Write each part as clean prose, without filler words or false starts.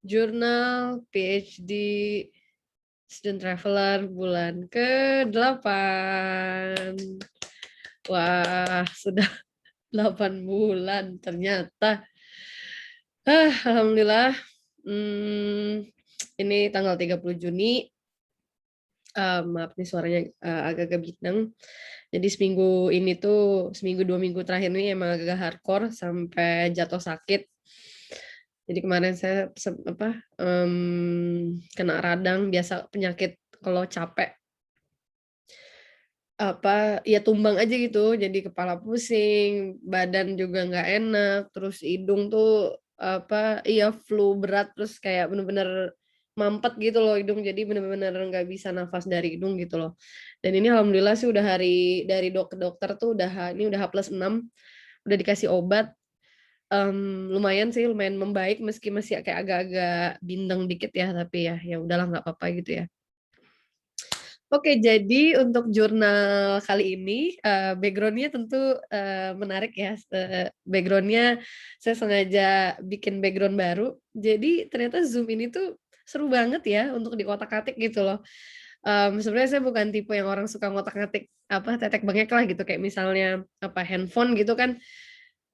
Jurnal PhD Student Traveler bulan ke-8. Wah, sudah 8 bulan ternyata. Alhamdulillah. Ini tanggal 30 Juni. Maaf nih suaranya agak-agak bintang. Jadi seminggu 2 minggu terakhir ini emang agak hardcore sampai jatuh sakit. Jadi kemarin saya kena radang, biasa penyakit kalau capek ya tumbang aja gitu, jadi kepala pusing, badan juga nggak enak, terus hidung tuh flu berat, terus kayak bener-bener mampet gitu loh hidung, jadi bener-bener nggak bisa nafas dari hidung gitu loh. Dan ini alhamdulillah sih udah dari ke dokter tuh ini udah H+6, udah dikasih obat, lumayan sih, lumayan membaik meski masih kayak agak-agak bindeng dikit ya, tapi ya udahlah nggak apa-apa gitu ya. Oke, jadi untuk jurnal kali ini, background-nya tentu, menarik ya, background-nya saya sengaja bikin background baru. Jadi ternyata Zoom ini tuh seru banget ya untuk diotak-atik gitu loh. Sebenarnya saya bukan tipe yang orang suka ngotak-ngatik, tetek bengek lah gitu, kayak misalnya, handphone gitu kan,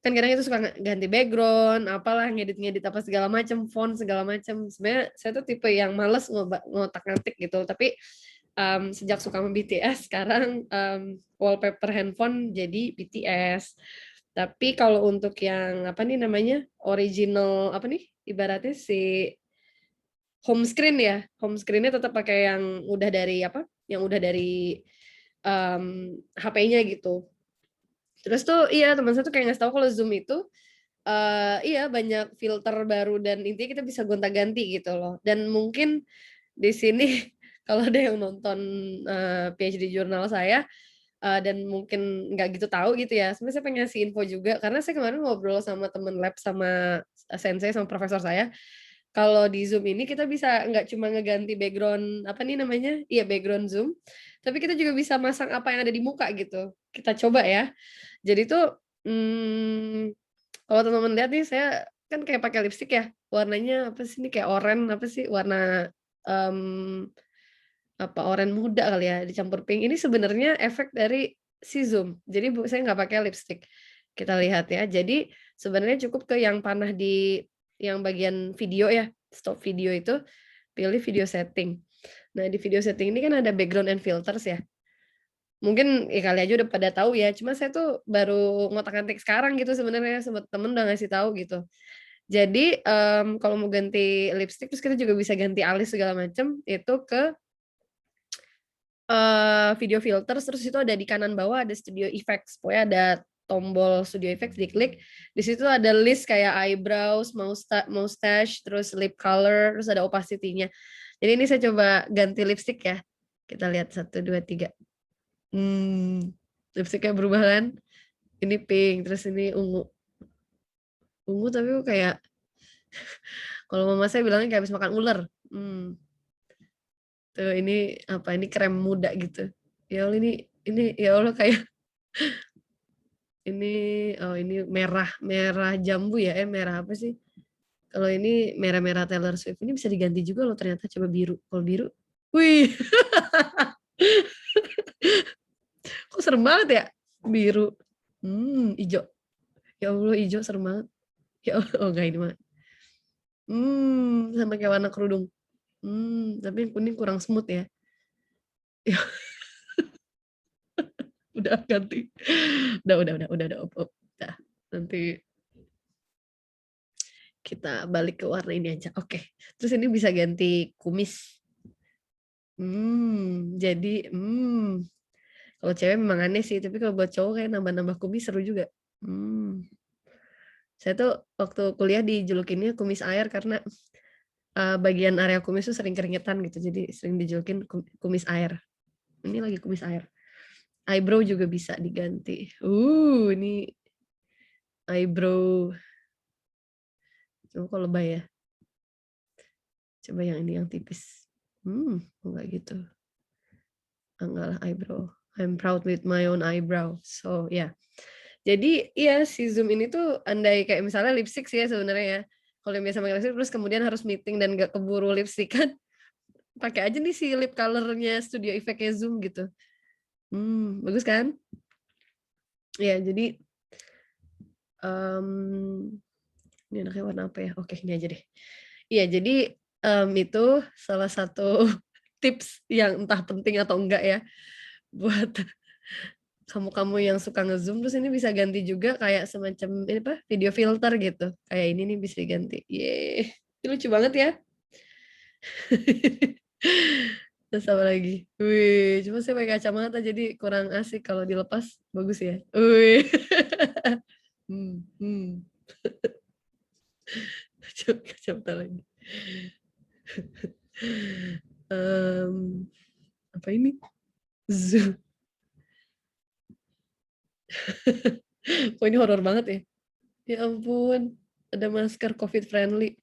kan kadang itu suka ganti background, apalah, ngedit-ngedit apa segala macam, font segala macam. Sebenarnya saya tuh tipe yang males ngotak-ngatik gitu, tapi sejak suka sama BTS sekarang wallpaper handphone jadi BTS. Tapi kalau untuk yang original ibaratnya si home screen ya, home screen-nya tetap pakai yang udah dari HP-nya gitu. Terus tuh iya teman saya tuh kayak ngasih tahu kalau Zoom itu iya banyak filter baru dan intinya kita bisa gonta-ganti gitu loh. Dan mungkin di sini kalau ada yang nonton PhD jurnal saya dan mungkin nggak gitu tahu gitu ya. Sebenarnya saya pengen ngasih info juga karena saya kemarin ngobrol sama temen lab sama sensei sama profesor saya. Kalau di Zoom ini kita bisa nggak cuma ngeganti background iya background Zoom, tapi kita juga bisa masang apa yang ada di muka gitu. Kita coba ya. Jadi tuh kalau teman-teman lihat nih saya kan kayak pakai lipstik ya, warnanya apa sih ini kayak warna mmm, oranye muda kali ya dicampur pink. Ini sebenarnya efek dari si Zoom. Jadi saya nggak pakai lipstik. Kita lihat ya. Jadi sebenarnya cukup ke yang panah di yang bagian video ya, stop video itu, pilih video setting. Nah, di video setting ini kan ada background and filters ya. Mungkin ya kali aja udah pada tahu ya, cuma saya tuh baru ngotak-ngatik sekarang gitu sebenarnya, sempet temen udah ngasih tahu gitu. Jadi, kalau mau ganti lipstik terus kita juga bisa ganti alis segala macem, itu ke video filters, terus itu ada di kanan bawah ada studio effects, pokoknya ada tombol studio effects diklik, di situ ada list kayak eyebrows, mustache, terus lip color, terus ada opacity-nya. Jadi ini saya coba ganti lipstik ya. Kita lihat 1, 2, 3. Lipstiknya berubah kan? Ini pink, terus ini ungu. Ungu tapi kok kayak kalau mama saya bilangnya kayak habis makan ular. Tuh ini krem muda gitu. Ya Allah ini ya Allah kayak ini merah jambu ya, merah apa sih? Kalau ini merah-merah Taylor Swift ini bisa diganti juga loh ternyata, coba biru. Kalau biru, wih, kok serem banget ya? Biru, ijo. Ya Allah, ijo serem banget. Ya Allah, oh enggak ini mah. Sama kayak warna kerudung. Tapi yang kuning kurang smooth ya. Ya, udah ganti. Udah, op. Dah, nanti kita balik ke warna ini aja. Oke. Terus ini bisa ganti kumis. Jadi, kalau cewek memang aneh sih, tapi kalau buat cowok kayak nambah-nambah kumis seru juga. Saya tuh waktu kuliah dijulukinnya kumis air karena bagian area kumis tuh sering keringetan gitu, jadi sering dijulukin kumis air. Ini lagi kumis air. Eyebrow juga bisa diganti. Ini eyebrow. Coba kalau lebay ya. Coba yang ini yang tipis. Enggak gitu. Enggak lah eyebrow. I'm proud with my own eyebrow. So, ya. Yeah. Jadi, iya si Zoom ini tuh andai kayak misalnya lipstick sih ya sebenarnya ya. Kalau yang biasa pakai lipstick terus kemudian harus meeting dan nggak keburu lipstikan, pakai aja nih si lip color-nya Studio Effect-nya Zoom gitu. Bagus kan? Ya, jadi ini enaknya warna apa ya? Oke, ini aja deh. Iya, jadi itu salah satu tips yang entah penting atau enggak ya, buat kamu-kamu yang suka nge-zoom, terus ini bisa ganti juga kayak semacam ini apa, video filter gitu. Kayak ini nih bisa diganti. Yeay, ini lucu banget ya. Terus apa lagi? Wih, cuma saya pakai kacamata jadi kurang asik kalau dilepas bagus ya. Wih. Hmm, hmm. Kacamata lagi. Apa ini? Zoom. Oh ini horor banget ya. Ya ampun, ada masker COVID friendly.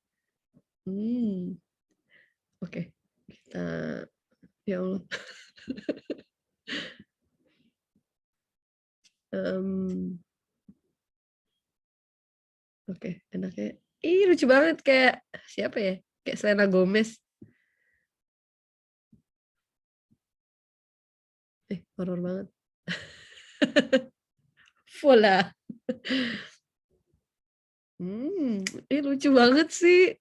Oke, kita ya Allah. Oke, enaknya. Ih, lucu banget kayak siapa ya? Kayak Selena Gomez. Horor banget. Voila. Lucu banget sih.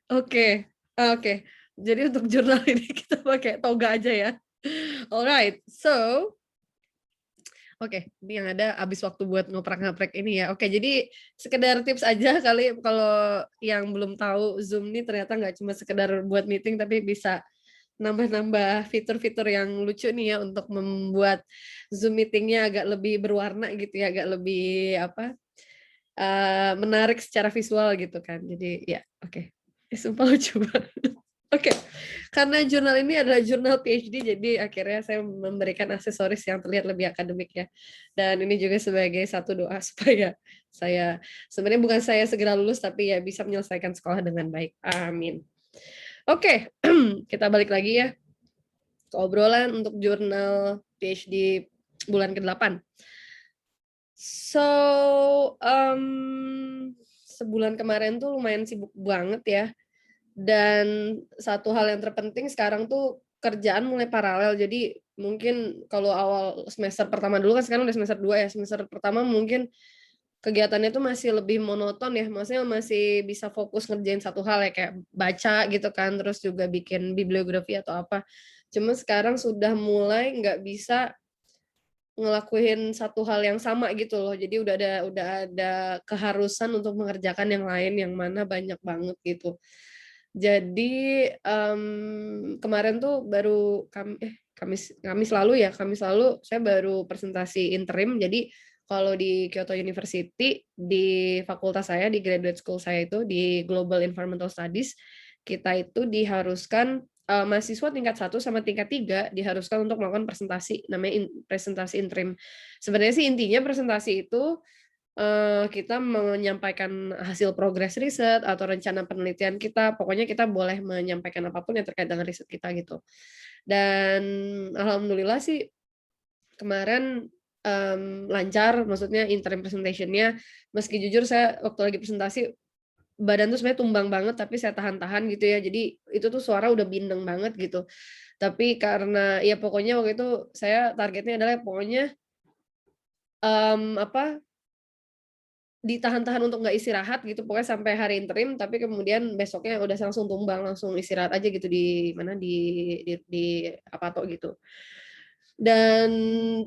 Oke, oke. Jadi untuk jurnal ini kita pakai toga aja ya. Alright, so oke, ini yang ada habis waktu buat ngoprek-ngaprek ini ya. Oke, jadi sekedar tips aja kali kalau yang belum tahu Zoom ini ternyata nggak cuma sekedar buat meeting tapi bisa nambah-nambah fitur-fitur yang lucu nih ya untuk membuat Zoom meeting-nya agak lebih berwarna gitu ya, agak lebih apa, menarik secara visual gitu kan. Jadi ya oke. Sumpah lucu banget. Oke, karena jurnal ini adalah jurnal PhD, jadi akhirnya saya memberikan aksesoris yang terlihat lebih akademik ya. Dan ini juga sebagai satu doa supaya saya, sebenarnya bukan saya segera lulus, tapi ya bisa menyelesaikan sekolah dengan baik. Amin. Oke, kita balik lagi ya ke obrolan untuk jurnal PhD bulan ke-8. So, sebulan kemarin tuh lumayan sibuk banget ya. Dan satu hal yang terpenting sekarang tuh kerjaan mulai paralel. Jadi mungkin kalau awal semester pertama dulu kan sekarang udah semester 2 ya. Semester pertama mungkin kegiatannya tuh masih lebih monoton ya. Maksudnya masih bisa fokus ngerjain satu hal ya kayak baca gitu kan, terus juga bikin bibliografi atau apa. Cuma sekarang sudah mulai nggak bisa ngelakuin satu hal yang sama gitu loh. Jadi udah ada keharusan untuk mengerjakan yang lain yang mana banyak banget gitu. Jadi, kemarin tuh baru Kamis lalu ya, Kamis lalu saya baru presentasi interim. Jadi kalau di Kyoto University, di fakultas saya, di graduate school saya itu, di Global Environmental Studies, kita itu diharuskan, mahasiswa tingkat 1 sama tingkat 3 diharuskan untuk melakukan presentasi, namanya presentasi interim. Sebenarnya sih intinya presentasi itu kita menyampaikan hasil progres riset atau rencana penelitian kita, pokoknya kita boleh menyampaikan apapun yang terkait dengan riset kita gitu. Dan alhamdulillah sih kemarin, lancar, maksudnya interim presentation-nya, meski jujur saya waktu lagi presentasi, badan tuh sebenarnya tumbang banget, tapi saya tahan-tahan gitu ya, jadi itu tuh suara udah bindeng banget gitu. Tapi karena ya pokoknya waktu itu saya targetnya adalah pokoknya, apa, ditahan-tahan untuk nggak istirahat gitu, pokoknya sampai hari interim, tapi kemudian besoknya udah langsung tumbang, langsung istirahat aja gitu di mana, di Apato gitu. Dan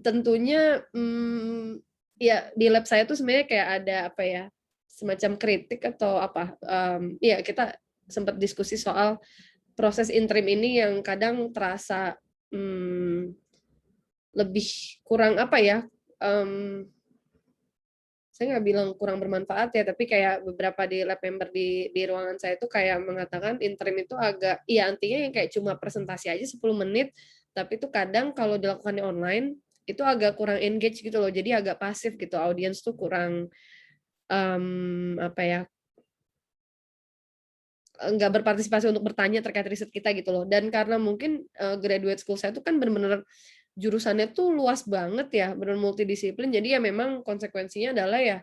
tentunya, ya di lab saya tuh sebenarnya kayak ada apa ya, semacam kritik atau apa, iya kita sempat diskusi soal proses interim ini yang kadang terasa, lebih kurang apa ya, saya nggak bilang kurang bermanfaat ya, tapi kayak beberapa di lab member di ruangan saya itu kayak mengatakan interim itu agak ya artinya yang kayak cuma presentasi aja 10 menit, tapi itu kadang kalau dilakukannya online, itu agak kurang engage gitu loh, jadi agak pasif gitu, audiens tuh kurang, apa ya, nggak berpartisipasi untuk bertanya terkait riset kita gitu loh. Dan karena mungkin, graduate school saya itu kan bener-bener jurusannya tuh luas banget ya, bener multidisiplin, jadi ya memang konsekuensinya adalah ya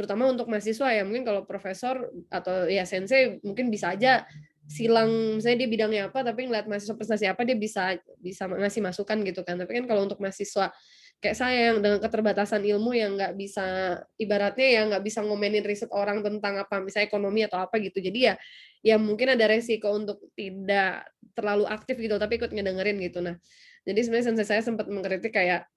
terutama untuk mahasiswa ya, mungkin kalau profesor atau ya sensei mungkin bisa aja silang, misalnya dia bidangnya apa, tapi ngeliat mahasiswa prestasi apa, dia bisa bisa ngasih masukan gitu kan. Tapi kan kalau untuk mahasiswa kayak saya yang dengan keterbatasan ilmu yang nggak bisa, ibaratnya ya nggak bisa ngomenin riset orang tentang apa, misalnya ekonomi atau apa gitu. Jadi ya ya mungkin ada resiko untuk tidak terlalu aktif gitu, tapi ikut ngedengerin gitu. Nah, jadi sebenarnya sensei saya sempat mengkritik kayak,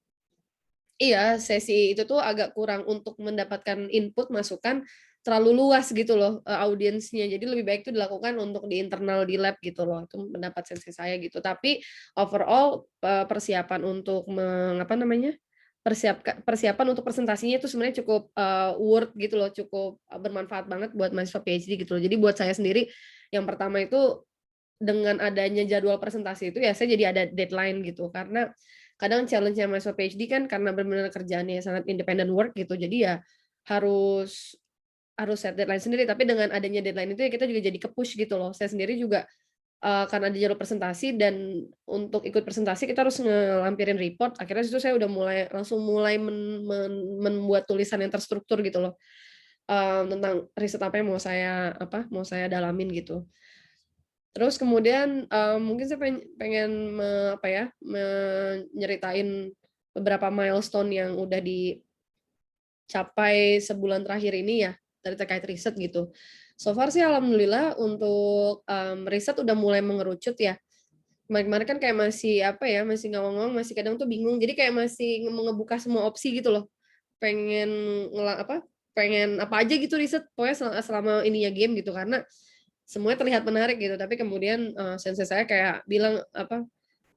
iya, sesi itu tuh agak kurang untuk mendapatkan input, masukan, terlalu luas gitu loh, audiensnya. Jadi lebih baik itu dilakukan untuk di internal di lab gitu loh, itu pendapat sensei saya gitu. Tapi overall, persiapan untuk apa namanya, persiapan untuk presentasinya itu sebenarnya cukup, worth gitu loh, cukup, bermanfaat banget buat mahasiswa PhD gitu loh. Jadi buat saya sendiri, yang pertama itu dengan adanya jadwal presentasi itu ya saya jadi ada deadline gitu, karena kadang challenge-nya mahasiswa PhD kan karena benar-benar kerjaannya sangat independent work gitu, jadi ya harus harus set deadline sendiri, tapi dengan adanya deadline itu ya kita juga jadi ke-push gitu loh. Saya sendiri juga, karena ada jadwal presentasi dan untuk ikut presentasi kita harus ngelampirin report, akhirnya situ saya udah langsung mulai membuat tulisan yang terstruktur gitu loh, tentang riset apa yang mau saya dalamin gitu. Terus kemudian, mungkin saya pengen nyeritain beberapa milestone yang udah dicapai sebulan terakhir ini ya, dari terkait riset gitu. So far sih alhamdulillah untuk, riset udah mulai mengerucut ya. Kemarin-kemarin kan kayak masih masih ngawang-ngawang, masih kadang tuh bingung, jadi kayak masih mau ngebuka semua opsi gitu loh. Pengen pengen apa aja gitu riset, pokoknya selama ininya game gitu, karena semuanya terlihat menarik gitu, tapi kemudian, sensei saya kayak bilang,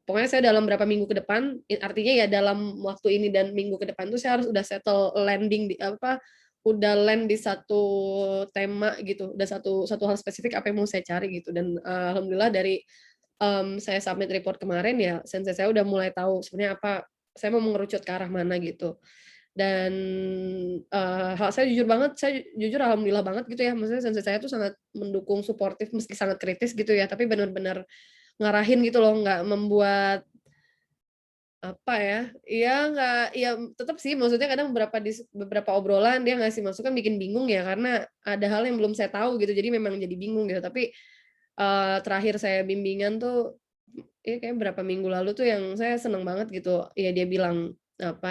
pokoknya saya dalam berapa minggu ke depan, artinya ya dalam waktu ini dan minggu ke depan tuh saya harus udah settle landing udah land di satu tema gitu, udah satu satu hal spesifik apa yang mau saya cari gitu, dan, alhamdulillah dari, saya submit report kemarin ya, sensei saya udah mulai tahu sebenarnya saya mau mengerucut ke arah mana gitu. Dan, saya jujur alhamdulillah banget gitu ya, maksudnya sensei saya tuh sangat mendukung, suportif meski sangat kritis gitu ya, tapi benar-benar ngarahin gitu loh, nggak membuat nggak tetap sih, maksudnya kadang beberapa obrolan dia ngasih masukan bikin bingung ya, karena ada hal yang belum saya tahu gitu, jadi memang jadi bingung gitu. Tapi, terakhir saya bimbingan tuh, kayak berapa minggu lalu tuh yang saya seneng banget gitu, ya dia bilang,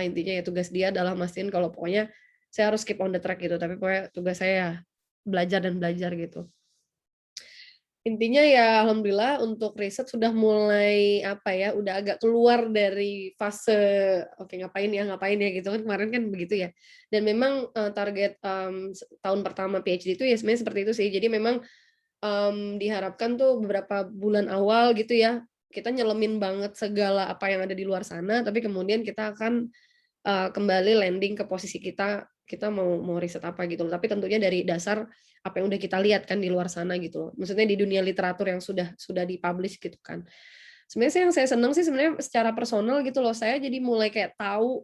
intinya ya tugas dia adalah mastiin kalau pokoknya saya harus keep on the track gitu, tapi pokoknya tugas saya ya belajar dan belajar gitu. Intinya ya alhamdulillah untuk riset sudah mulai, udah agak keluar dari fase, "Oke ngapain ya," gitu kan, kemarin kan begitu ya. Dan memang, target, tahun pertama PhD itu ya sebenarnya seperti itu sih. Jadi memang, diharapkan tuh beberapa bulan awal gitu ya, kita nyelemin banget segala apa yang ada di luar sana, tapi kemudian kita akan, kembali landing ke posisi kita mau mau riset apa gitu loh, tapi tentunya dari dasar apa yang udah kita lihat kan di luar sana gitu loh. Maksudnya di dunia literatur yang sudah di-publish gitu kan. Sebenarnya sih yang saya seneng sih sebenarnya secara personal gitu loh, saya jadi mulai kayak tahu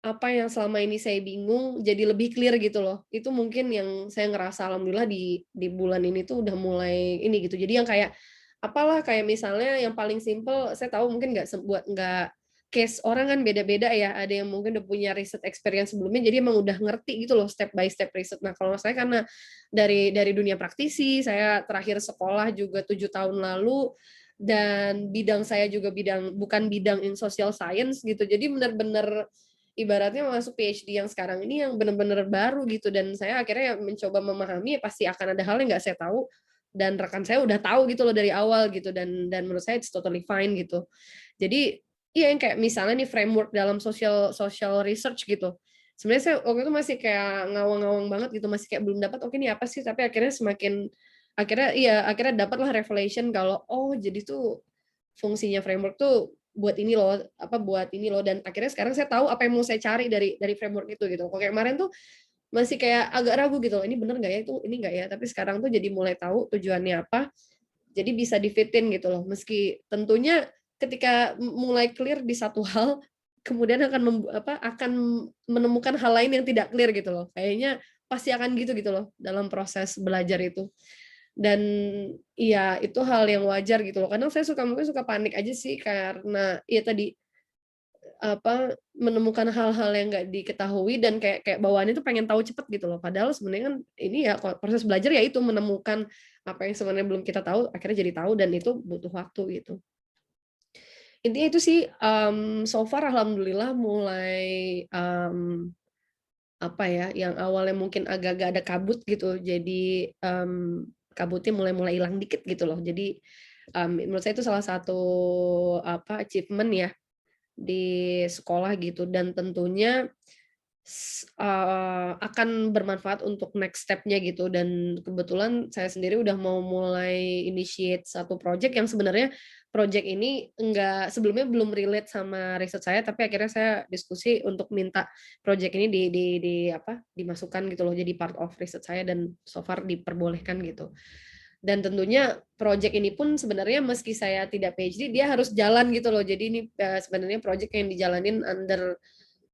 apa yang selama ini saya bingung jadi lebih clear gitu loh. Itu mungkin yang saya ngerasa alhamdulillah di bulan ini tuh udah mulai ini gitu. Jadi yang kayak kayak misalnya yang paling simpel saya tahu mungkin nggak case orang kan beda-beda ya. Ada yang mungkin udah punya riset experience sebelumnya jadi emang udah ngerti gitu loh step by step riset. Nah, kalau saya karena dari dunia praktisi, saya terakhir sekolah juga 7 tahun lalu dan bidang saya juga bukan bidang in social science gitu. Jadi benar-benar ibaratnya masuk PhD yang sekarang ini yang benar-benar baru gitu, dan saya akhirnya ya mencoba memahami ya pasti akan ada hal yang nggak saya tahu dan rekan saya udah tahu gitu loh dari awal gitu, dan menurut saya it's totally fine gitu. Jadi iya yang kayak misalnya nih framework dalam social social research gitu. Sebenarnya saya waktu itu masih kayak ngawang-ngawang banget gitu, masih kayak belum dapat, oke ini apa sih, tapi akhirnya dapatlah revelation kalau, oh jadi tuh fungsinya framework tuh buat ini loh, dan akhirnya sekarang saya tahu apa yang mau saya cari dari framework itu gitu. Kalau kayak kemarin tuh masih kayak agak ragu gitu, ini bener nggak ya, itu ini nggak ya, tapi sekarang tuh jadi mulai tahu tujuannya apa, jadi bisa di-fit-in gitu loh. Meski tentunya ketika mulai clear di satu hal, kemudian akan menemukan hal lain yang tidak clear gitu loh. Kayaknya pasti akan gitu loh dalam proses belajar itu. Dan iya, itu hal yang wajar gitu loh. Kadang saya mungkin suka panik aja sih karena ya tadi, menemukan hal-hal yang nggak diketahui dan kayak kayak bawaannya tuh pengen tahu cepet gitu loh. Padahal sebenarnya kan ini ya proses belajar ya itu menemukan apa yang sebenarnya belum kita tahu, akhirnya jadi tahu dan itu butuh waktu gitu. Intinya itu sih, so far alhamdulillah mulai, apa ya, yang awalnya mungkin agak-agak ada kabut gitu, jadi, kabutnya mulai hilang dikit gitu loh. Jadi, menurut saya itu salah satu, achievement ya di sekolah gitu dan tentunya akan bermanfaat untuk next step-nya gitu dan kebetulan saya sendiri udah mau mulai initiate satu project yang sebenarnya project ini sebelumnya belum relate sama riset saya, tapi akhirnya saya diskusi untuk minta project ini dimasukkan gitu loh, jadi part of riset saya dan so far diperbolehkan gitu. Dan tentunya project ini pun sebenarnya meski saya tidak PhD, dia harus jalan gitu loh. Jadi ini, sebenarnya project yang dijalanin under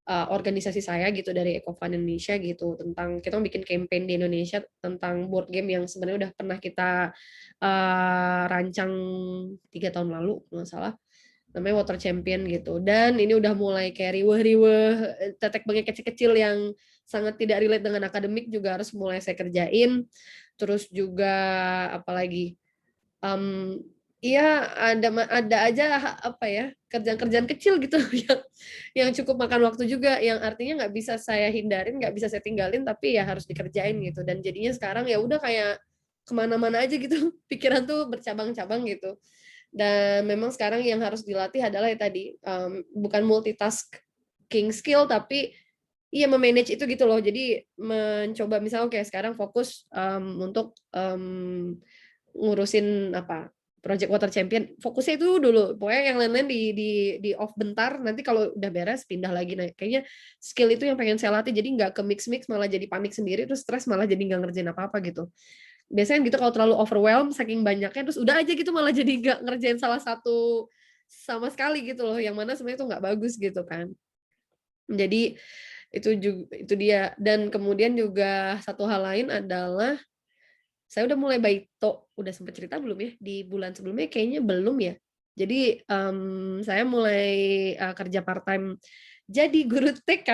organisasi saya gitu dari Ecofund Indonesia gitu tentang kita bikin campaign di Indonesia tentang board game yang sebenarnya udah pernah kita rancang 3 tahun lalu kalau nggak salah namanya Water Champion gitu dan ini udah mulai kayak riweh-riweh tetek bengek kecil-kecil yang sangat tidak relate dengan akademik juga harus mulai saya kerjain terus juga apalagi um, iya ada aja apa ya kerjaan-kerjaan kecil gitu yang cukup makan waktu juga yang artinya nggak bisa saya hindarin nggak bisa saya tinggalin tapi ya harus dikerjain gitu dan jadinya sekarang ya udah kayak kemana-mana aja gitu pikiran tuh bercabang-cabang gitu dan memang sekarang yang harus dilatih adalah ya tadi bukan multitasking skill tapi iya memanage itu gitu loh jadi mencoba misalnya kayak sekarang fokus untuk ngurusin apa Project Water Champion fokusnya itu dulu pokoknya yang lain-lain di off bentar nanti kalau udah beres pindah lagi nah kayaknya skill itu yang pengen saya latih jadi nggak ke mix malah jadi panik sendiri terus stres malah jadi nggak ngerjain apa-apa gitu biasanya gitu kalau terlalu overwhelm saking banyaknya terus udah aja gitu malah jadi nggak ngerjain salah satu sama sekali gitu loh yang mana sebenarnya itu nggak bagus gitu kan jadi itu dia dan kemudian juga satu hal lain adalah saya udah mulai baito, udah sempet cerita belum ya? Di bulan sebelumnya kayaknya belum ya. Jadi, saya mulai, kerja part-time jadi guru TK.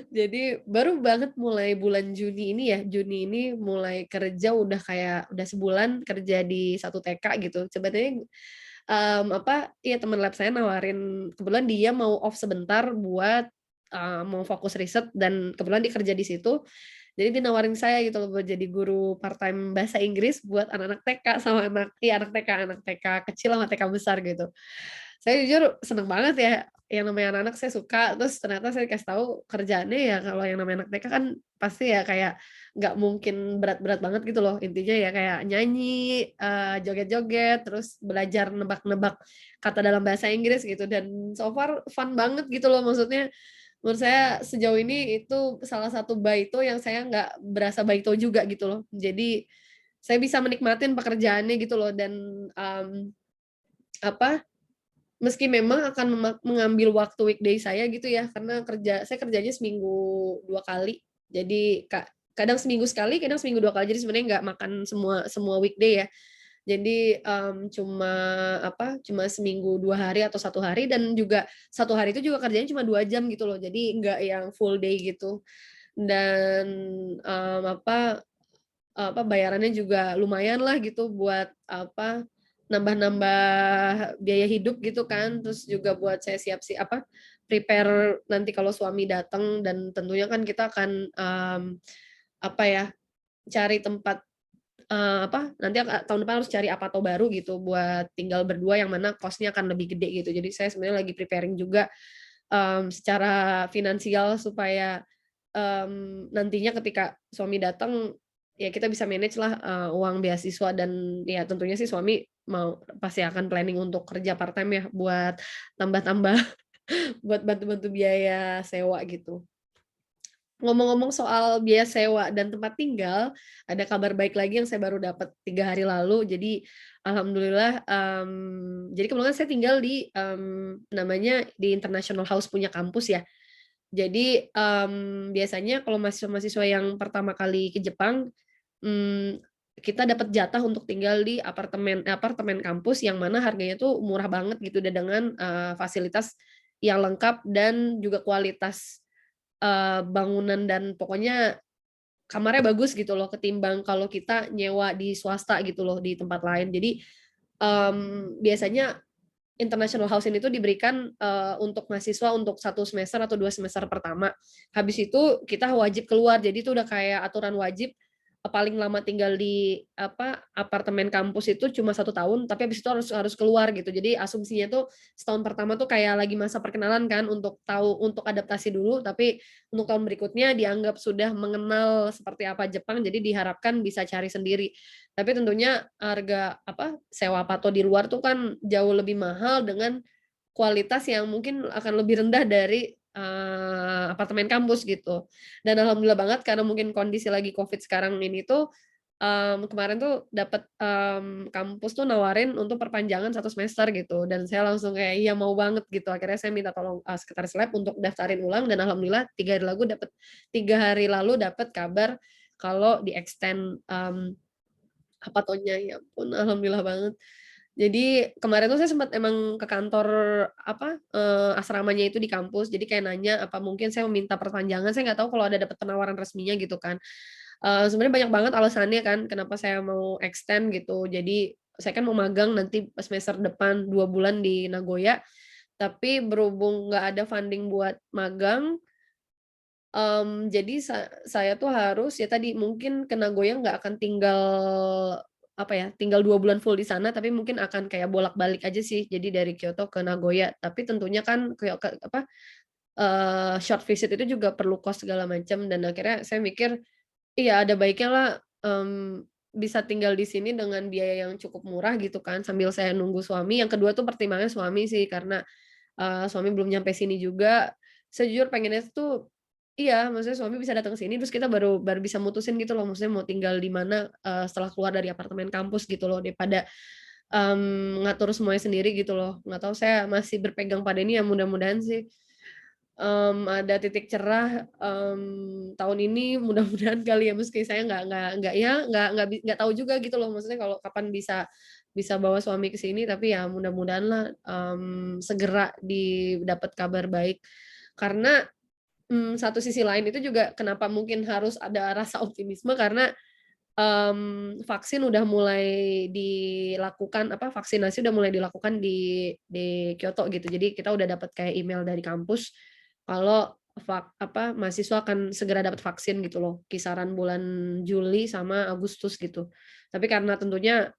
Jadi baru banget mulai bulan Juni ini ya, Juni ini mulai kerja udah kayak udah sebulan kerja di satu TK gitu. Sebenarnya, iya teman lab saya nawarin kebetulan dia mau off sebentar buat, mau fokus riset dan kebetulan dia kerja di situ. Jadi dia nawarin saya gitu loh buat jadi guru part-time bahasa Inggris buat anak-anak TK sama anak TK kecil sama TK besar gitu. Saya jujur seneng banget ya, yang namanya anak-anak saya suka, terus ternyata saya kasih tahu kerjaannya ya kalau yang namanya anak TK kan pasti ya kayak nggak mungkin berat-berat banget gitu loh, intinya ya kayak nyanyi, joget-joget, terus belajar nebak-nebak kata dalam bahasa Inggris gitu dan so far fun banget gitu loh maksudnya menurut saya sejauh ini itu salah satu baito yang saya nggak berasa baito juga gitu loh. Jadi saya bisa menikmatin pekerjaannya gitu loh dan apa meski memang akan mengambil waktu weekday saya gitu ya karena saya kerjanya seminggu 2 kali. Jadi kadang seminggu sekali, kadang seminggu 2 kali. Jadi sebenarnya nggak makan semua semua weekday ya. Jadi, cuma seminggu 2 hari atau 1 hari dan juga 1 hari itu juga kerjanya cuma 2 jam gitu loh, jadi nggak yang full day gitu. Dan, bayarannya juga lumayan lah gitu buat, nambah-nambah biaya hidup gitu kan, terus juga buat saya prepare nanti kalau suami datang dan tentunya kan kita akan, apa ya, cari tempat nanti tahun depan harus cari apa atau baru gitu buat tinggal berdua yang mana cost-nya akan lebih gede gitu. Jadi saya sebenarnya lagi preparing juga, secara finansial supaya, nantinya ketika suami datang, ya kita bisa manage lah, uang beasiswa dan ya tentunya sih suami pasti akan planning untuk kerja part-time ya buat tambah-tambah buat bantu-bantu biaya sewa gitu. Ngomong-ngomong soal biaya sewa dan tempat tinggal, ada kabar baik lagi yang saya baru dapat 3 hari lalu. Jadi alhamdulillah, jadi kebetulan saya tinggal di, namanya di International House punya kampus ya. Jadi, biasanya kalau mahasiswa-mahasiswa yang pertama kali ke Jepang, kita dapat jatah untuk tinggal di apartemen apartemen kampus yang mana harganya tuh murah banget gitu dan dengan, fasilitas yang lengkap dan juga kualitas, bangunan dan pokoknya kamarnya bagus gitu loh ketimbang kalau kita nyewa di swasta gitu loh di tempat lain. Jadi, biasanya international housing itu diberikan, untuk mahasiswa untuk 1 semester atau 2 semester pertama. Habis itu kita wajib keluar, jadi itu udah kayak aturan wajib, paling lama tinggal di apartemen kampus itu cuma 1 tahun, tapi habis itu harus harus keluar gitu. Jadi asumsinya tuh setahun pertama tuh kayak lagi masa perkenalan kan untuk adaptasi dulu, tapi untuk tahun berikutnya dianggap sudah mengenal seperti apa Jepang, jadi diharapkan bisa cari sendiri. Tapi tentunya harga sewa pato di luar tuh kan jauh lebih mahal dengan kualitas yang mungkin akan lebih rendah dari, apartemen kampus gitu. Dan alhamdulillah banget karena mungkin kondisi lagi Covid sekarang ini tuh, kemarin tuh dapat, kampus tuh nawarin untuk perpanjangan 1 semester gitu dan saya langsung kayak, "Iya mau banget," gitu. Akhirnya saya minta tolong, sekretaris lab untuk daftarin ulang dan alhamdulillah 3 hari lalu dapat kabar kalau di-extend, patonya, ya ampun alhamdulillah banget. Jadi kemarin tuh saya sempat emang ke kantor asramanya itu di kampus, jadi kayak nanya apa mungkin saya meminta perpanjangan, saya nggak tahu kalau ada dapat penawaran resminya gitu kan. Sebenarnya banyak banget alasannya kan kenapa saya mau extend gitu. Jadi saya kan mau magang nanti semester depan 2 bulan di Nagoya, tapi berhubung nggak ada funding buat magang, jadi saya tuh harus ya tadi mungkin ke Nagoya nggak akan tinggal, tinggal 2 bulan full di sana, tapi mungkin akan kayak bolak-balik aja sih. Jadi dari Kyoto ke Nagoya, tapi tentunya kan short visit itu juga perlu cost segala macam dan akhirnya saya mikir, iya ada baiknya lah, bisa tinggal di sini dengan biaya yang cukup murah gitu kan, sambil saya nunggu suami. Yang kedua tuh pertimbangannya suami sih, karena suami belum nyampe sini juga. Sejujur pengennya tuh iya, maksudnya suami bisa datang ke sini, terus kita baru baru bisa mutusin gitu loh, maksudnya mau tinggal di mana, setelah keluar dari apartemen kampus gitu loh, daripada, ngatur semuanya sendiri gitu loh. Nggak tahu saya masih berpegang pada ini ya mudah-mudahan sih, ada titik cerah, tahun ini mudah-mudahan kali ya, meski saya nggak ya nggak tahu juga gitu loh, maksudnya kalau kapan bisa bisa bawa suami ke sini, tapi ya mudah-mudahanlah, segera didapat kabar baik. Karena, satu sisi lain itu juga kenapa mungkin harus ada rasa optimisme karena, vaksin udah mulai dilakukan vaksinasi udah mulai dilakukan di Kyoto gitu. Jadi kita udah dapat kayak email dari kampus kalau mahasiswa akan segera dapat vaksin gitu loh, kisaran bulan Juli sama Agustus gitu. Tapi karena tentunya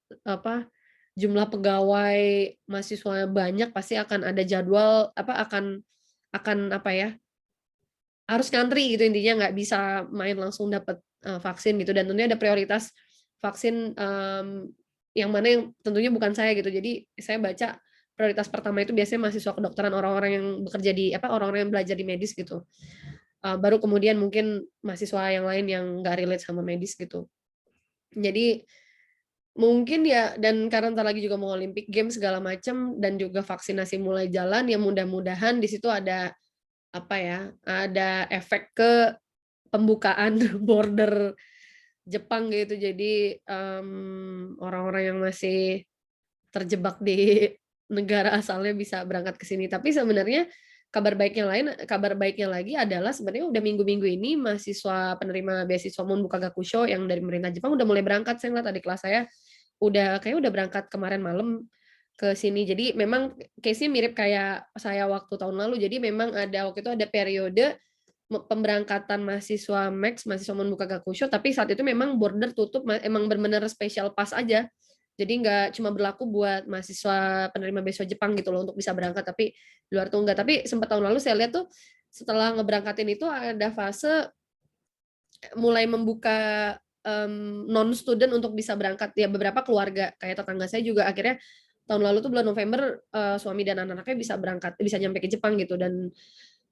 jumlah pegawai mahasiswa banyak pasti akan ada jadwal akan harus ngantri gitu intinya, nggak bisa main langsung dapat, vaksin gitu dan tentunya ada prioritas vaksin, yang mana yang tentunya bukan saya gitu. Jadi saya baca prioritas pertama itu biasanya mahasiswa kedokteran, orang-orang yang bekerja di orang-orang yang belajar di medis gitu. Baru kemudian mungkin mahasiswa yang lain yang nggak relate sama medis gitu. Jadi mungkin ya dan karena entar lagi juga mau Olympic Games segala macam dan juga vaksinasi mulai jalan, ya mudah-mudahan di situ ada ada efek ke pembukaan border Jepang gitu. Jadi, orang-orang yang masih terjebak di negara asalnya bisa berangkat ke sini. Tapi sebenarnya kabar baiknya lagi adalah sebenarnya udah minggu-minggu ini mahasiswa penerima beasiswa Monbuka Gakusho yang dari pemerintah Jepang udah mulai berangkat. Saya ngeliat adik kelas saya kayaknya udah berangkat kemarin malam ke sini. Jadi memang case-nya mirip kayak saya waktu tahun lalu. Jadi memang waktu itu ada periode pemberangkatan mahasiswa Max, mahasiswa Monbuka Gakusho, tapi saat itu memang border tutup, emang benar-benar special pass aja. Jadi nggak cuma berlaku buat mahasiswa penerima beasiswa Jepang gitu loh untuk bisa berangkat, tapi di luar tuh enggak. Tapi sempat tahun lalu saya lihat tuh setelah ngeberangkatin itu ada fase mulai membuka, non student untuk bisa berangkat. Ya beberapa keluarga, kayak tetangga saya juga akhirnya tahun lalu tuh bulan November, suami dan anak-anaknya bisa berangkat, bisa nyampe ke Jepang gitu dan,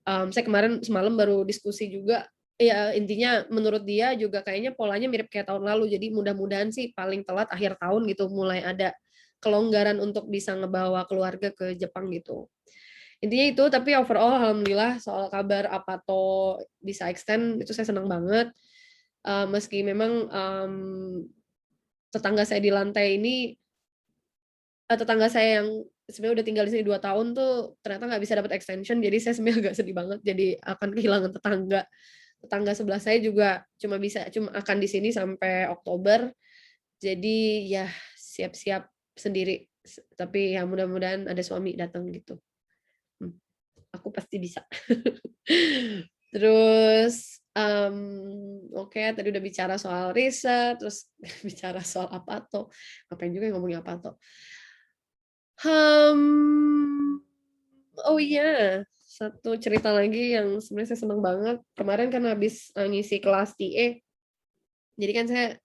saya kemarin semalam baru diskusi juga, ya intinya menurut dia juga kayaknya polanya mirip kayak tahun lalu. Jadi mudah-mudahan sih paling telat akhir tahun gitu mulai ada kelonggaran untuk bisa ngebawa keluarga ke Jepang gitu. Intinya itu, tapi overall alhamdulillah soal kabar Apato bisa extend itu saya senang banget, meski memang, tetangga saya di lantai ini tetangga saya yang sebenarnya udah tinggal di sini 2 tahun tuh ternyata nggak bisa dapat extension, jadi saya sebenarnya agak sedih banget, jadi akan kehilangan tetangga. Tetangga sebelah saya juga cuma akan di sini sampai Oktober. Jadi ya siap-siap sendiri. Tapi ya mudah-mudahan ada suami datang gitu. Aku pasti bisa. Terus oke, tadi udah bicara soal riset, terus bicara soal apa tuh? Ngapain juga ngomongin apa tuh? Oh iya, satu cerita lagi yang sebenarnya saya seneng banget. Kemarin kan habis ngisi kelas TA. Jadi kan saya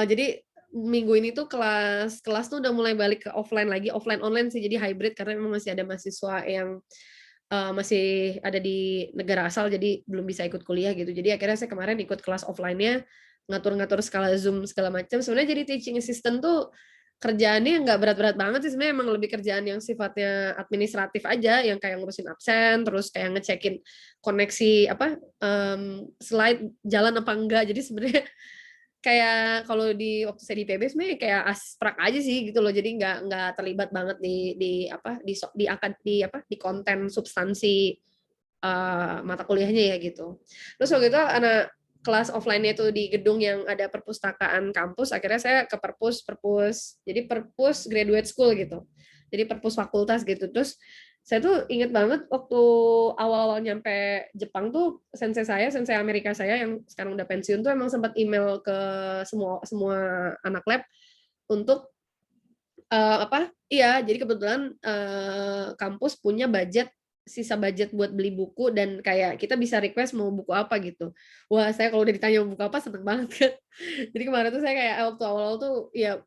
jadi minggu ini tuh kelas tuh udah mulai balik ke offline lagi, offline online sih, jadi hybrid karena memang masih ada mahasiswa yang masih ada di negara asal, jadi belum bisa ikut kuliah gitu. Jadi akhirnya saya kemarin ikut kelas offline-nya, ngatur-ngatur skala Zoom segala macam. Sebenarnya jadi teaching assistant tuh kerjaannya nggak berat-berat banget sih, sebenarnya emang lebih kerjaan yang sifatnya administratif aja, yang kayak ngurusin absen, terus kayak ngecekin koneksi slide jalan apa enggak. Jadi sebenarnya kayak kalau di waktu saya di PB sebenarnya kayak asprak aja sih gitu loh. Jadi nggak terlibat banget di konten substansi mata kuliahnya ya gitu. Terus waktu itu anak kelas offline-nya itu di gedung yang ada perpustakaan kampus, akhirnya saya ke perpus. Jadi perpus graduate school gitu. Jadi perpus fakultas gitu. Terus saya tuh inget banget waktu awal-awal nyampe Jepang tuh sensei Amerika saya yang sekarang udah pensiun tuh emang sempat email ke semua semua anak lab untuk iya, jadi kebetulan kampus punya sisa budget buat beli buku dan kayak kita bisa request mau buku apa gitu. Wah, saya kalau udah ditanya mau buku apa seneng banget kan. Jadi kemarin tuh saya kayak waktu awal-awal tuh ya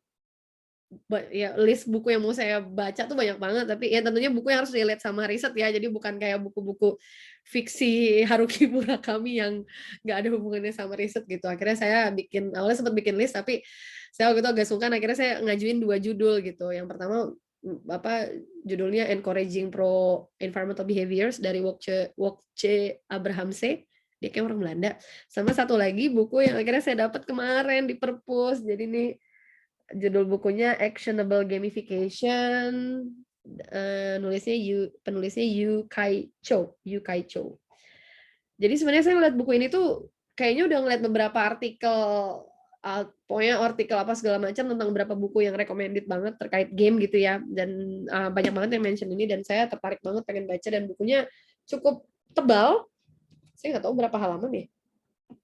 list buku yang mau saya baca tuh banyak banget, tapi ya tentunya buku yang harus relate sama riset ya, jadi bukan kayak buku-buku fiksi Haruki Murakami yang nggak ada hubungannya sama riset gitu. Akhirnya saya awalnya sempat bikin list, tapi saya waktu itu agak sungkan, akhirnya saya ngajuin 2 judul gitu. Yang pertama judulnya Encouraging Pro Environmental Behaviors dari Wokce Abrahamse, dia kayak orang Belanda. Sama satu lagi buku yang akhirnya saya dapat kemarin di perpus, jadi nih judul bukunya Actionable Gamification, penulisnya Yu Kai Cho. Jadi sebenarnya saya ngeliat buku ini tuh kayaknya udah ngeliat beberapa artikel, pokoknya artikel apa segala macam tentang beberapa buku yang recommended banget terkait game gitu ya, dan banyak banget yang mention ini, dan saya tertarik banget pengen baca, dan bukunya cukup tebal. Saya nggak tahu berapa halaman ya,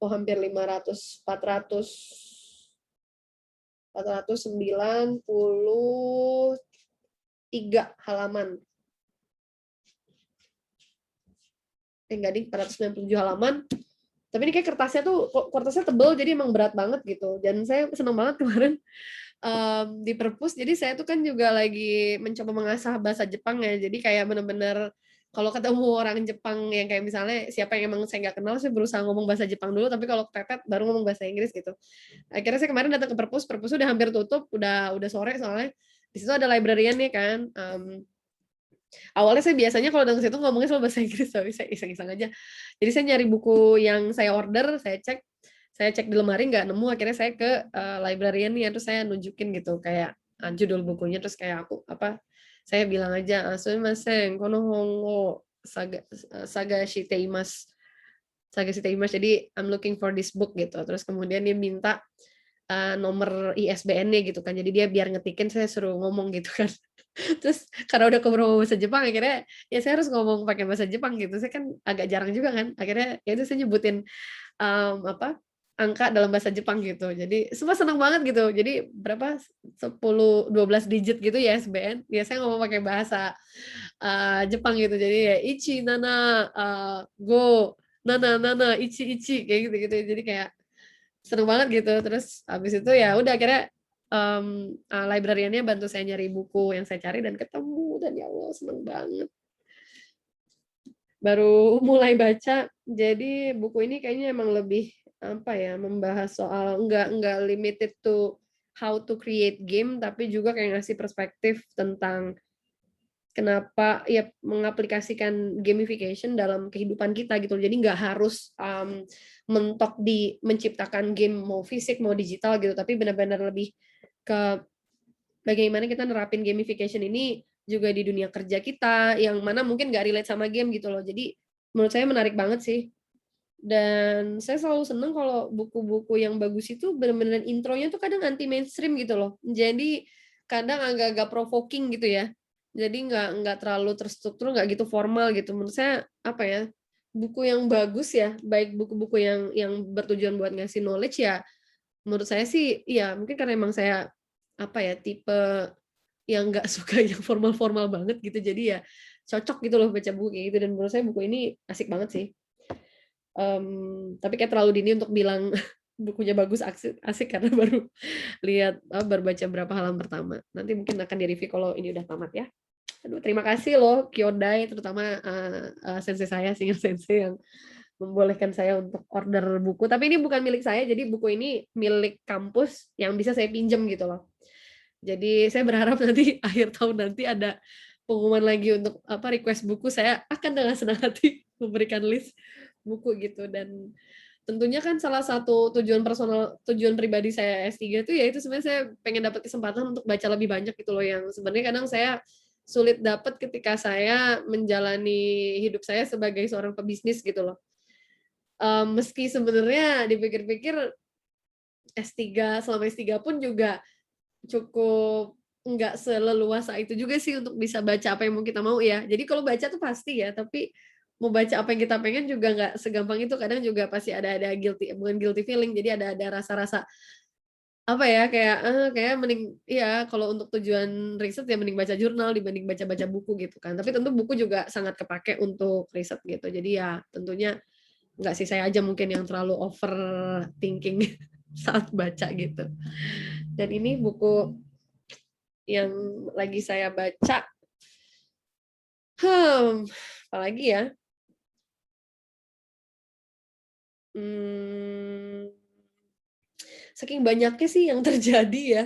hampir 500, 493 halaman. Enggak ding, 497 halaman. Tapi ini kayak kertasnya tebel, jadi emang berat banget gitu. Dan saya senang banget kemarin di perpus. Jadi saya tuh kan juga lagi mencoba mengasah bahasa Jepang ya. Jadi kayak bener-bener kalau ketemu orang Jepang yang kayak misalnya siapa yang emang saya nggak kenal, saya berusaha ngomong bahasa Jepang dulu, tapi kalau kepepet baru ngomong bahasa Inggris gitu. Akhirnya saya kemarin datang ke perpus udah hampir tutup, udah sore soalnya. Di situ ada librarian nih kan. Awalnya saya biasanya kalau datang ke situ ngomongnya selalu bahasa Inggris, tapi saya iseng-iseng aja. Jadi saya nyari buku yang saya order, saya cek di lemari nggak nemu, akhirnya saya ke librarian nih, terus saya nunjukin gitu kayak judul bukunya, terus kayak saya bilang aja sumimasen kono hongo saga shiteimasu. Jadi I'm looking for this book gitu. Terus kemudian dia minta nomor ISBN-nya gitu kan. Jadi dia biar ngetikin, saya suruh ngomong gitu kan. Terus karena udah keburu bahasa Jepang, akhirnya ya saya harus ngomong pakai bahasa Jepang gitu. Saya kan agak jarang juga kan. Akhirnya ya itu saya nyebutin angka dalam bahasa Jepang gitu. Jadi semua senang banget gitu. Jadi berapa 10-12 digit gitu ya ISBN. Ya saya ngomong pakai bahasa Jepang gitu. Jadi ya ichi nana go nana ichi ichi kayak gitu-gitu. Jadi kayak seneng banget gitu. Terus habis itu ya udah akhirnya librariannya bantu saya nyari buku yang saya cari dan ketemu, dan ya Allah seneng banget. Baru mulai baca, jadi buku ini kayaknya emang lebih membahas soal nggak limited to how to create game, tapi juga kayak ngasih perspektif tentang kenapa ya mengaplikasikan gamification dalam kehidupan kita gitu. Jadi nggak harus mentok di menciptakan game mau fisik mau digital gitu, tapi benar-benar lebih ke bagaimana kita nerapin gamification ini juga di dunia kerja kita, yang mana mungkin nggak relate sama game gitu loh. Jadi menurut saya menarik banget sih. Dan saya selalu seneng kalau buku-buku yang bagus itu bener-bener intronya tuh kadang anti mainstream gitu loh. Jadi kadang agak-agak provoking gitu ya. Jadi nggak terlalu terstruktur, nggak gitu formal gitu. Menurut saya apa ya, buku yang bagus ya, baik buku-buku yang bertujuan buat ngasih knowledge ya. Menurut saya sih, ya mungkin karena emang saya apa ya, tipe yang nggak suka yang formal-formal banget gitu. Jadi ya cocok gitu loh baca buku kayak gitu. Dan menurut saya buku ini asik banget sih. Tapi kayak terlalu dini untuk bilang bukunya bagus, asik, asik karena baru lihat, baru baca berapa halaman pertama. Nanti mungkin akan di-review kalau ini udah tamat ya. Aduh, terima kasih loh Kyodai, terutama sensei saya, senior sensei yang membolehkan saya untuk order buku. Tapi ini bukan milik saya, jadi buku ini milik kampus yang bisa saya pinjam gitu loh. Jadi saya berharap nanti akhir tahun nanti ada pengumuman lagi untuk request buku, saya akan dengan senang hati memberikan list buku gitu. Dan tentunya kan salah satu tujuan pribadi saya S3 itu ya itu sebenarnya saya pengen dapat kesempatan untuk baca lebih banyak gitu loh, yang sebenarnya kadang saya sulit dapat ketika saya menjalani hidup saya sebagai seorang pebisnis gitu loh. Meski sebenarnya dipikir-pikir S3, selama S3 pun juga cukup nggak seleluasa itu juga sih untuk bisa baca apa yang mau kita mau ya. Jadi kalau baca tuh pasti ya, tapi mau baca apa yang kita pengen juga nggak segampang itu. Kadang juga pasti ada guilty, bukan guilty feeling, jadi ada rasa-rasa apa ya, kayak mending ya kalau untuk tujuan riset ya mending baca jurnal dibanding baca-baca buku gitu kan. Tapi tentu buku juga sangat kepake untuk riset gitu. Jadi ya tentunya nggak sih, saya aja mungkin yang terlalu overthinking saat baca gitu. Dan ini buku yang lagi saya baca. Apalagi ya? Saking banyaknya sih yang terjadi ya.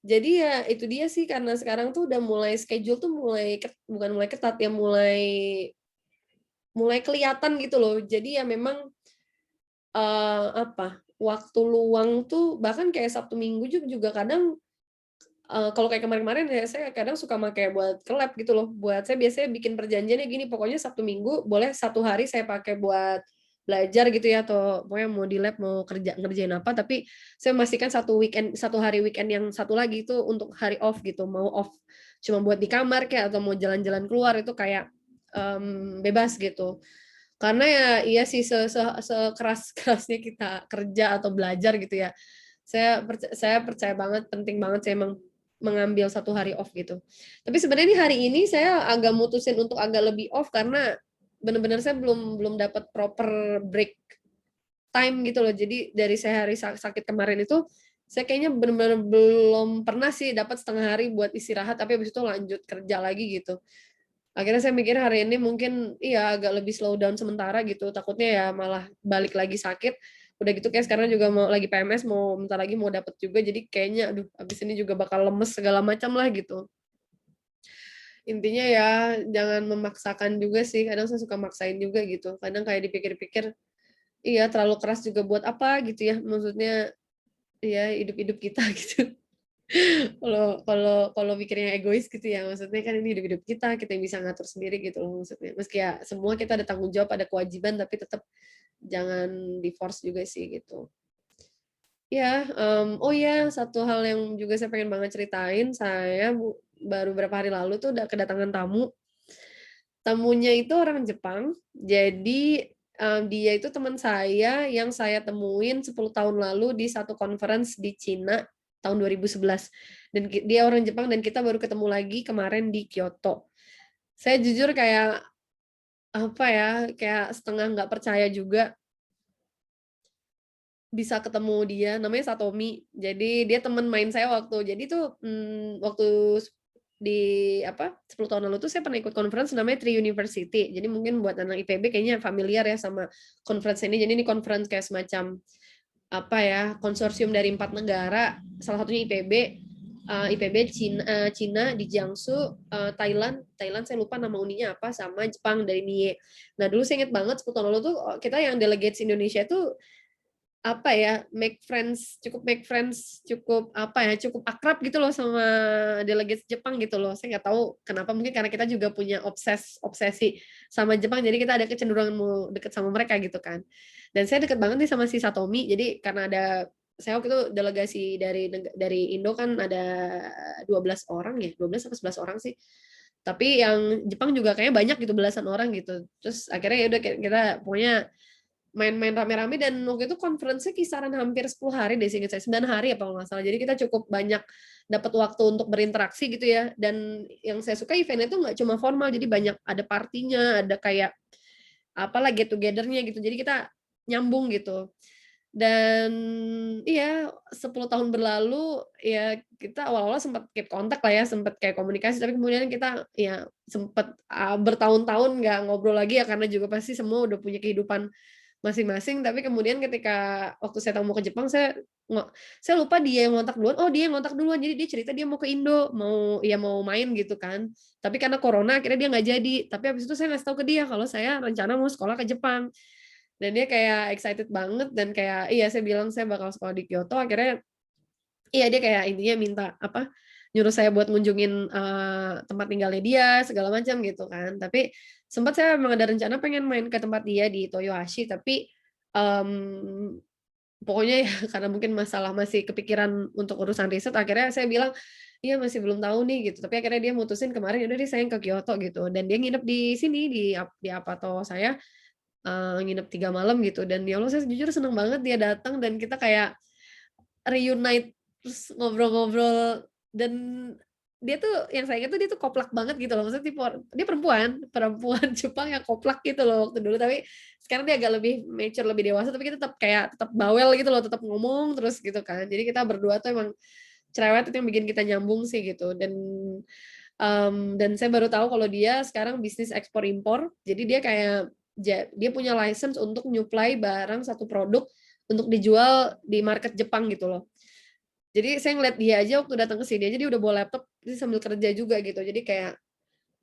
Jadi ya itu dia sih, karena sekarang tuh udah mulai schedule tuh bukan mulai ketat ya, mulai kelihatan gitu loh. Jadi ya memang waktu luang tuh bahkan kayak Sabtu Minggu juga kadang. Kalau kayak kemarin-kemarin ya saya kadang suka pakai buat ke lab gitu loh, saya biasanya bikin perjanjiannya gini, pokoknya Sabtu Minggu boleh 1 hari saya pakai buat belajar gitu ya, atau pokoknya mau di lab, mau ngerjain apa, tapi saya memastikan 1 hari weekend yang satu lagi itu untuk hari off gitu, mau off cuma buat di kamar kayak atau mau jalan-jalan keluar itu kayak, bebas gitu. Karena ya iya sih sekeras-kerasnya kita kerja atau belajar gitu ya, saya percaya banget penting banget saya emang mengambil 1 hari off gitu. Tapi sebenarnya di hari ini saya agak mutusin untuk agak lebih off karena benar-benar saya belum dapat proper break time gitu loh. Jadi dari saya hari sakit kemarin itu saya kayaknya benar-benar belum pernah sih dapat setengah hari buat istirahat, tapi habis itu lanjut kerja lagi gitu. Akhirnya saya mikir hari ini mungkin iya agak lebih slow down sementara gitu. Takutnya ya malah balik lagi sakit. Udah gitu kayak sekarang juga mau lagi PMS, mau bentar lagi mau dapet juga. Jadi kayaknya aduh abis ini juga bakal lemes segala macam lah gitu. Intinya ya jangan memaksakan juga sih. Kadang saya suka maksain juga gitu. Kadang kayak dipikir-pikir iya terlalu keras juga buat apa gitu ya. Maksudnya ya hidup-hidup kita gitu. Kalau mikirnya egois gitu ya, maksudnya kan ini hidup-hidup kita yang bisa ngatur sendiri gitu loh maksudnya. Meski ya semua kita ada tanggung jawab, ada kewajiban, tapi tetap jangan di-force juga sih gitu. Ya, oh ya satu hal yang juga saya pengen banget ceritain, saya baru beberapa hari lalu tuh udah kedatangan tamu. Tamunya itu orang Jepang, jadi dia itu teman saya yang saya temuin 10 tahun lalu di satu conference di Cina tahun 2011. Dan dia orang Jepang dan kita baru ketemu lagi kemarin di Kyoto. Saya jujur kayak kayak setengah nggak percaya juga bisa ketemu dia, namanya Satomi. Jadi dia teman main saya jadi tuh waktu di 10 tahun lalu tuh saya pernah ikut conference namanya Tri University. Jadi mungkin buat anak IPB kayaknya familiar ya sama conference ini. Jadi ini conference kayak semacam konsorsium dari 4 negara, salah satunya IPB, Cina di Jiangsu, Thailand saya lupa nama uninya apa, sama Jepang dari NIE. Nah dulu saya inget banget 10 tahun lalu tuh kita yang delegates Indonesia tuh apa ya, make friends, cukup apa ya, cukup akrab gitu loh sama delegates Jepang gitu loh. Saya nggak tahu kenapa, mungkin karena kita juga punya obsesi sama Jepang, jadi kita ada kecenderungan mau deket sama mereka gitu kan. Dan saya deket banget nih sama si Satomi, jadi karena saya waktu itu delegasi dari Indo kan ada 12 orang ya, 12 atau 11 orang sih. Tapi yang Jepang juga kayaknya banyak gitu, belasan orang gitu. Terus akhirnya ya udah kita pokoknya main-main rame-rame, dan waktu itu conference-nya kisaran hampir 10 hari deh seingat saya, 9 hari apa kalau nggak salah. Jadi kita cukup banyak dapat waktu untuk berinteraksi gitu ya. Dan yang saya suka eventnya itu nggak cuma formal, jadi banyak ada partinya, ada kayak apalah get together-nya gitu. Jadi kita nyambung gitu. Dan iya 10 tahun berlalu ya kita awal-awal sempat keep kontak lah ya, sempat kayak komunikasi, tapi kemudian kita ya sempat bertahun-tahun nggak ngobrol lagi ya karena juga pasti semua udah punya kehidupan masing-masing. Tapi kemudian ketika waktu saya tahu mau ke Jepang, saya lupa dia yang ngontak duluan. Oh, dia yang ngontak duluan. Jadi dia cerita dia mau ke Indo, mau main gitu kan. Tapi karena corona akhirnya dia nggak jadi. Tapi habis itu saya ngasih tahu ke dia kalau saya rencana mau sekolah ke Jepang. Dan dia kayak excited banget, dan kayak iya saya bilang saya bakal sekolah di Kyoto. Akhirnya iya dia kayak intinya minta apa, nyuruh saya buat ngunjungin tempat tinggalnya dia segala macam gitu kan. Tapi sempat saya memang ada rencana pengen main ke tempat dia di Toyohashi, tapi um, pokoknya ya karena mungkin masalah masih kepikiran untuk urusan riset, akhirnya saya bilang iya masih belum tahu nih gitu. Tapi akhirnya dia mutusin kemarin udah deh saya ke Kyoto gitu, dan dia nginep di sini di Apato saya, nginep 3 malam gitu. Dan ya Allah saya jujur seneng banget dia datang, dan kita kayak reunite, terus ngobrol-ngobrol. Dan dia tuh yang saya ingat tuh dia tuh koplak banget gitu loh, maksudnya tipe dia perempuan perempuan Jepang yang koplak gitu loh waktu dulu. Tapi sekarang dia agak lebih mature, lebih dewasa, tapi kita tetap bawel gitu loh, tetap ngomong terus gitu kan. Jadi kita berdua tuh emang cerewet, itu yang bikin kita nyambung sih gitu. Dan saya baru tahu kalau dia sekarang bisnis ekspor impor, jadi dia kayak dia punya license untuk nyuplai barang satu produk untuk dijual di market Jepang gitu loh. Jadi saya ngeliat dia aja waktu datang ke sini aja dia udah bawa laptop, dia sambil kerja juga gitu. Jadi kayak,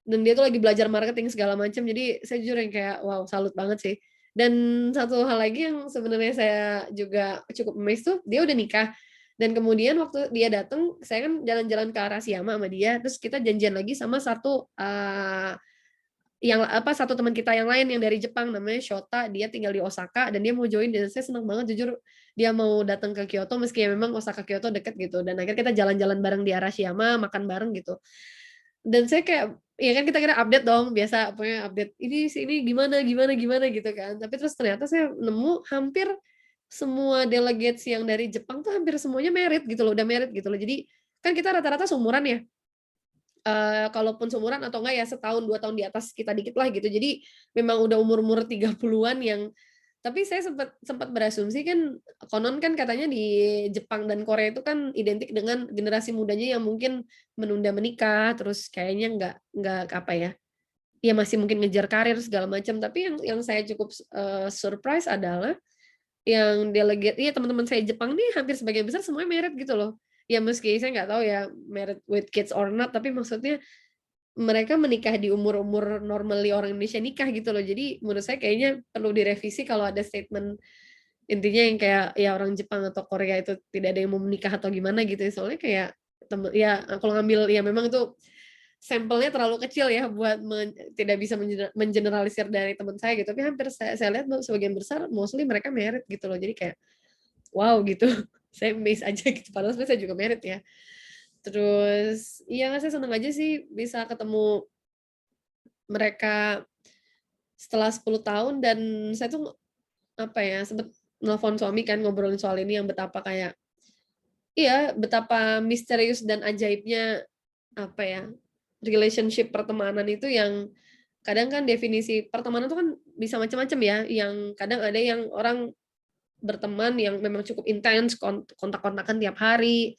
dan dia tuh lagi belajar marketing segala macam. Jadi saya jujur yang kayak wow, salut banget sih. Dan satu hal lagi yang sebenarnya saya juga cukup amazed tuh, dia udah nikah. Dan kemudian waktu dia datang, saya kan jalan-jalan ke Arashiyama sama dia, terus kita janjian lagi sama satu teman kita yang lain yang dari Jepang, namanya Shota. Dia tinggal di Osaka dan dia mau join, dan saya senang banget jujur dia mau datang ke Kyoto meski memang Osaka Kyoto deket gitu. Dan akhirnya kita jalan-jalan bareng di Arashiyama, makan bareng gitu. Dan saya kayak ya kan kita kira update dong, biasa pokoknya update ini gimana gimana gimana gitu kan. Tapi terus ternyata saya nemu hampir semua delegates yang dari Jepang tuh hampir semuanya merit gitu loh, udah merit gitu loh. Jadi kan kita rata-rata seumuran ya, kalaupun seumuran atau enggak ya setahun 2 tahun di atas kita dikit lah gitu. Jadi memang udah umur-umur 30-an yang, tapi saya sempat sempat berasumsi kan, konon kan katanya di Jepang dan Korea itu kan identik dengan generasi mudanya yang mungkin menunda menikah, terus kayaknya nggak apa ya, ya masih mungkin ngejar karir segala macam. Tapi yang saya cukup surprise adalah yang delegate, iya teman-teman saya Jepang nih hampir sebagian besar semuanya married gitu loh. Ya meski saya nggak tahu ya married with kids or not, tapi maksudnya mereka menikah di umur-umur normally orang Indonesia nikah gitu loh. Jadi menurut saya kayaknya perlu direvisi kalau ada statement intinya yang kayak ya orang Jepang atau Korea itu tidak ada yang mau menikah atau gimana gitu ya. Soalnya kayak ya kalau ngambil ya memang itu sampelnya terlalu kecil ya buat tidak bisa mengeneralisir dari teman saya gitu. Tapi hampir saya lihat sebagian besar mostly mereka married gitu loh. Jadi kayak wow gitu. Saya amazed aja gitu. Padahal sebenarnya saya juga married ya. Terus iya saya seneng aja sih bisa ketemu mereka setelah 10 tahun. Dan saya tuh apa ya, sempet nelfon suami kan ngobrolin soal ini, yang betapa kayak iya, betapa misterius dan ajaibnya apa ya, relationship pertemanan itu, yang kadang kan definisi pertemanan itu kan bisa macam-macam ya, yang kadang ada yang orang berteman yang memang cukup intens, kontak-kontakan tiap hari.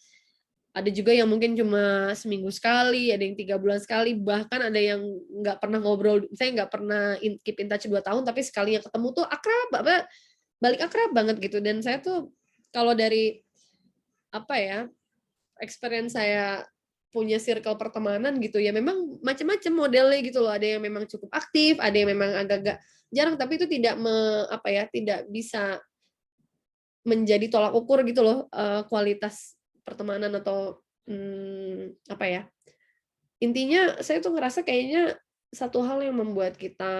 Ada juga yang mungkin cuma seminggu sekali, ada yang 3 bulan sekali, bahkan ada yang nggak pernah ngobrol. Saya nggak pernah keep in touch 2 tahun, tapi sekalinya ketemu tuh akrab, balik akrab banget gitu. Dan saya tuh kalau dari apa ya, experience saya punya circle pertemanan gitu ya, memang macam-macam modelnya gitu loh. Ada yang memang cukup aktif, ada yang memang agak-agak jarang, tapi itu tidak tidak bisa menjadi tolak ukur gitu loh, kualitas pertemanan atau, apa ya, intinya saya tuh ngerasa kayaknya satu hal yang membuat kita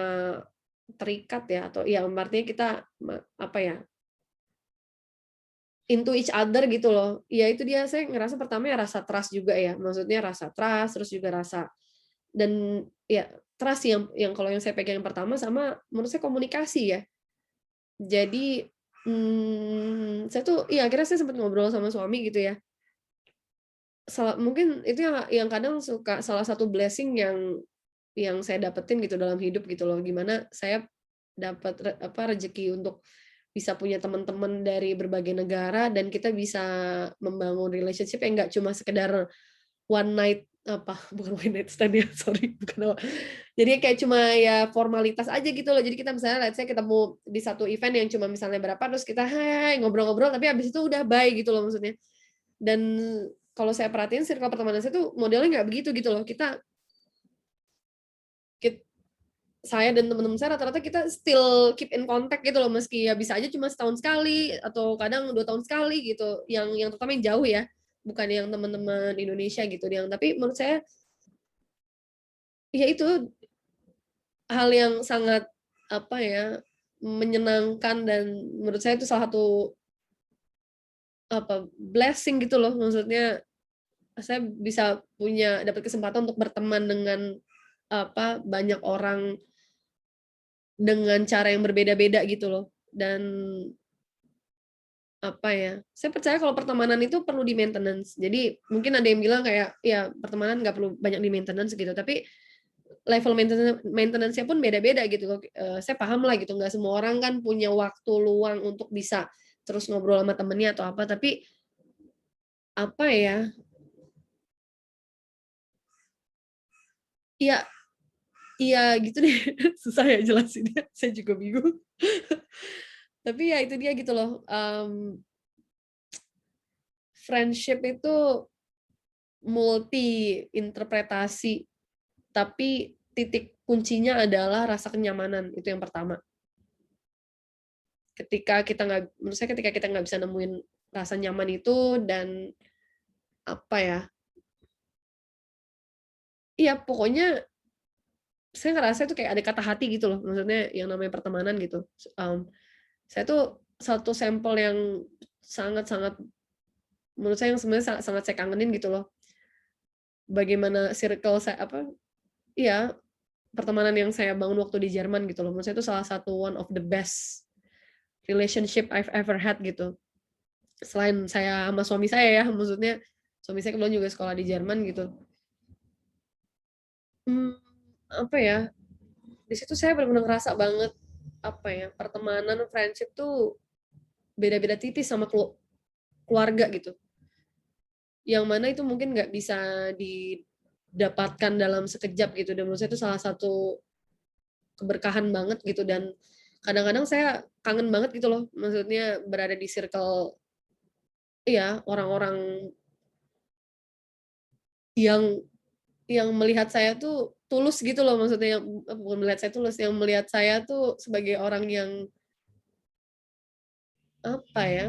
terikat ya atau ya artinya kita apa ya, into each other gitu loh. Ya itu dia, saya ngerasa pertama ya rasa trust juga ya, maksudnya rasa trust, terus juga rasa dan ya trust yang kalau yang saya pegang yang pertama sama menurut saya komunikasi ya. Jadi, saya tuh iya akhirnya saya sempat ngobrol sama suami gitu ya, mungkin itu yang kadang suka salah satu blessing yang saya dapetin gitu dalam hidup gitu loh, gimana saya dapat rezeki untuk bisa punya teman-teman dari berbagai negara dan kita bisa membangun relationship yang nggak cuma sekedar one night bukan one night stand ya, sorry, bukan jadi kayak cuma ya formalitas aja gitu loh. Jadi kita misalnya let's say ketemu di satu event yang cuma misalnya berapa, terus kita hai, ngobrol-ngobrol, tapi habis itu udah bye gitu loh maksudnya. Dan kalau saya perhatiin circle pertemanan saya tuh modelnya nggak begitu gitu loh. Kit saya dan teman-teman saya rata-rata kita still keep in contact gitu loh, meski ya bisa aja cuma setahun sekali atau kadang 2 tahun sekali gitu, yang terutama yang jauh ya, bukan yang teman-teman Indonesia gitu, yang tapi menurut saya, ya itu hal yang sangat, apa ya, menyenangkan dan menurut saya itu salah satu, blessing gitu loh, maksudnya saya bisa dapat kesempatan untuk berteman dengan, banyak orang dengan cara yang berbeda-beda gitu loh. Dan, apa ya, saya percaya kalau pertemanan itu perlu di-maintenance. Jadi mungkin ada yang bilang kayak, ya pertemanan nggak perlu banyak di-maintenance gitu, tapi level maintenance-nya pun beda-beda gitu loh, saya paham lah gitu, nggak semua orang kan punya waktu luang untuk bisa terus ngobrol sama temennya atau apa, tapi apa ya, iya iya gitu deh, susah ya jelasinnya, saya juga bingung. Tapi ya itu dia gitu loh, friendship itu multi interpretasi, tapi titik kuncinya adalah rasa kenyamanan, itu yang pertama. Menurut saya ketika kita nggak bisa nemuin rasa nyaman itu dan apa ya, iya pokoknya saya ngerasa itu kayak ada kata hati gitu loh, maksudnya yang namanya pertemanan gitu. Saya tuh satu sampel yang sangat-sangat menurut saya yang sebenarnya sangat saya kangenin gitu loh. Bagaimana circle saya iya, pertemanan yang saya bangun waktu di Jerman gitu loh. Menurut saya itu salah satu one of the best relationship I've ever had gitu. Selain saya sama suami saya ya, maksudnya suami saya kebetulan juga sekolah di Jerman gitu. Mmm, apa ya, di situ saya benar-benar ngerasa banget, apa ya, pertemanan, friendship tuh beda-beda tipis sama keluarga gitu. Yang mana itu mungkin nggak bisa didapatkan dalam sekejap gitu, dan menurut saya itu salah satu keberkahan banget gitu, dan kadang-kadang saya kangen banget gitu loh, maksudnya berada di circle iya, orang-orang yang melihat saya tuh tulus gitu loh, maksudnya yang bukan melihat saya tulus, yang melihat saya tuh sebagai orang yang, apa ya,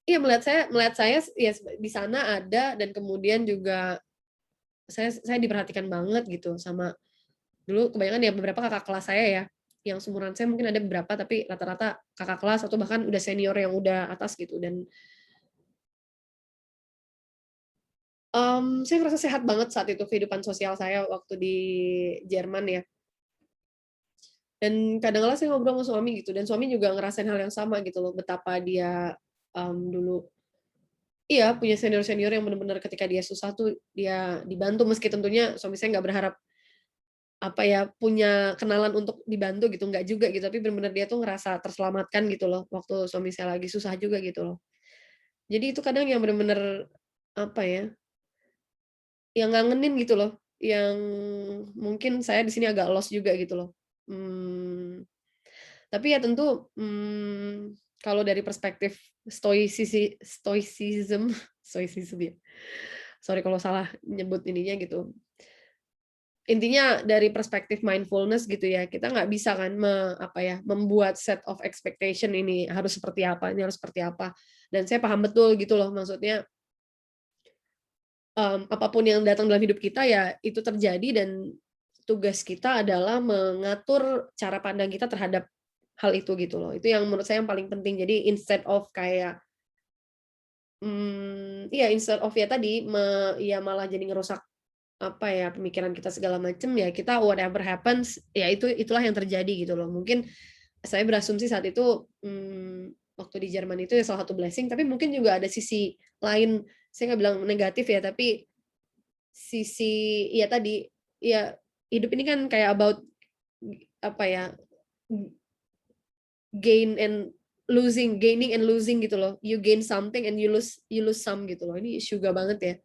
iya melihat saya ya di sana ada dan kemudian juga saya diperhatikan banget gitu sama dulu kebanyakan ya beberapa kakak kelas saya ya, yang seumuran saya mungkin ada beberapa tapi rata-rata kakak kelas atau bahkan udah senior yang udah atas gitu dan, saya ngerasa sehat banget saat itu kehidupan sosial saya waktu di Jerman ya. Dan kadang kala saya ngobrol sama suami gitu, dan suami juga ngerasain hal yang sama gitu loh, betapa dia, dulu iya, punya senior-senior yang bener-bener ketika dia susah tuh, dia dibantu, meski tentunya suami saya nggak berharap, apa ya, punya kenalan untuk dibantu gitu, nggak juga gitu, tapi bener-bener dia tuh ngerasa terselamatkan gitu loh, waktu suami saya lagi susah juga gitu loh. Jadi itu kadang yang bener-bener, apa ya, yang ngangenin gitu loh, yang mungkin saya di sini agak lost juga gitu loh. Mmm. Tapi ya tentu, kalau dari perspektif stoicism stoicism ya, sorry kalau salah nyebut ininya gitu. intinya dari perspektif mindfulness gitu ya, kita nggak bisa kan membuat set of expectation ini harus seperti apa, ini harus seperti apa. Dan saya paham betul gitu loh, maksudnya apapun yang datang dalam hidup kita ya itu terjadi, dan tugas kita adalah mengatur cara pandang kita terhadap hal itu gitu loh. Itu yang menurut saya yang paling penting. Jadi instead of kayak iya, instead of ya tadi ya malah jadi ngerusak pemikiran kita segala macam, ya kita whatever happens ya itulah yang terjadi gitu loh. Mungkin saya berasumsi saat itu waktu di Jerman itu ya salah satu blessing, tapi mungkin juga ada sisi lain, saya nggak bilang negatif ya, tapi sisi ya tadi ya, hidup ini kan kayak about apa ya, gaining and losing gitu loh. You gain something and you lose some gitu loh. Ini juga banget ya.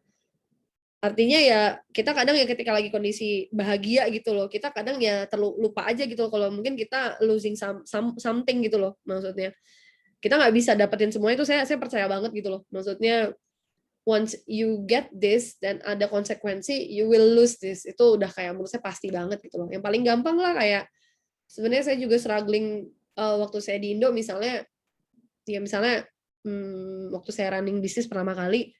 Artinya ya kita kadang ya ketika lagi kondisi bahagia gitu loh, kita kadang ya lupa aja gitu loh kalau mungkin kita losing something gitu loh, maksudnya. Kita nggak bisa dapetin semua itu, saya percaya banget gitu loh. Maksudnya once you get this dan ada konsekuensi, you will lose this. Itu udah kayak menurut saya pasti banget gitu loh. Yang paling gampang lah kayak sebenarnya saya juga struggling waktu saya di Indo misalnya, ya misalnya waktu saya running bisnis pertama kali,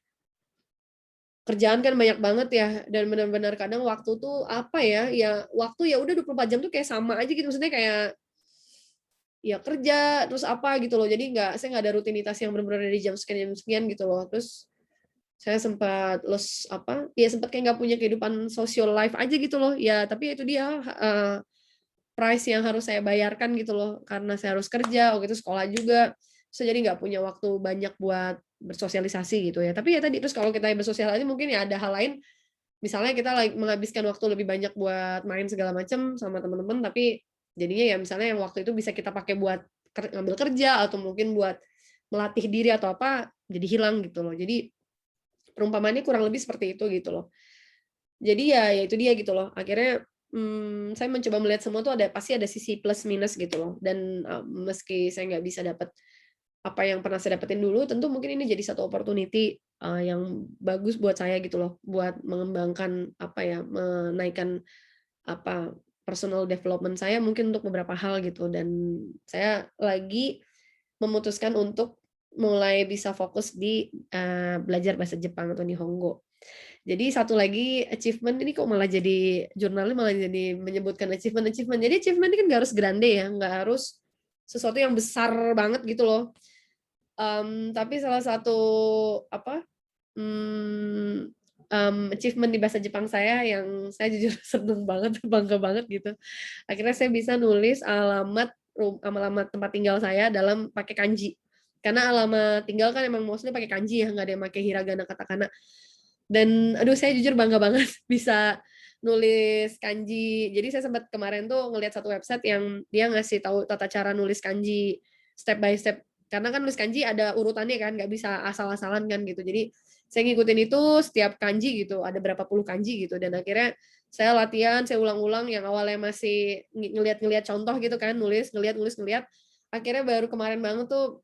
kerjaan kan banyak banget ya, dan benar-benar kadang waktu tuh waktu ya udah 24 jam tuh kayak sama aja gitu, maksudnya kayak ya kerja terus gitu loh. Jadi saya nggak ada rutinitas yang benar-benar dari jam sekian gitu loh. Terus saya sempat ya sempat kayak nggak punya kehidupan social life aja gitu loh. Ya tapi itu dia price yang harus saya bayarkan gitu loh, karena saya harus kerja, waktu itu sekolah juga. Saya jadi nggak punya waktu banyak buat bersosialisasi gitu ya. Tapi ya tadi, terus kalau kita bersosialisasi mungkin ya ada hal lain, misalnya kita menghabiskan waktu lebih banyak buat main segala macam sama teman-teman, tapi jadinya ya misalnya yang waktu itu bisa kita pakai buat ngambil kerja atau mungkin buat melatih diri atau apa, jadi hilang gitu loh. Jadi perumpamannya kurang lebih seperti itu gitu loh. Jadi ya itu dia gitu loh. Akhirnya saya mencoba melihat semua tuh pasti ada sisi plus minus gitu loh. Dan meski saya nggak bisa dapat apa yang pernah saya dapetin dulu, tentu mungkin ini jadi satu opportunity yang bagus buat saya gitu loh, buat mengembangkan menaikkan personal development saya mungkin untuk beberapa hal gitu. Dan saya lagi memutuskan untuk mulai bisa fokus di belajar bahasa Jepang atau Nihongo. Jadi satu lagi achievement ini kok malah jadi jurnalnya malah jadi menyebutkan achievement. Jadi achievement ini kan nggak harus grande ya, nggak harus sesuatu yang besar banget gitu loh. Tapi salah satu achievement di bahasa Jepang saya yang saya jujur seneng banget, bangga banget gitu. Akhirnya saya bisa nulis alamat tempat tinggal saya dalam pakai kanji. Karena alamat tinggal kan emang mostly pakai kanji ya, nggak ada yang pakai hiragana katakana. Dan aduh saya jujur bangga banget bisa nulis kanji. Jadi saya sempat kemarin tuh ngelihat satu website yang dia ngasih tahu tata cara nulis kanji step by step. Karena kan nulis kanji ada urutannya kan, nggak bisa asal-asalan kan gitu. Jadi saya ngikutin itu setiap kanji gitu, ada berapa puluh kanji gitu. Dan akhirnya saya latihan, saya ulang-ulang yang awalnya masih ngeliat-ngeliat contoh gitu kan, ngeliat. Akhirnya baru kemarin banget tuh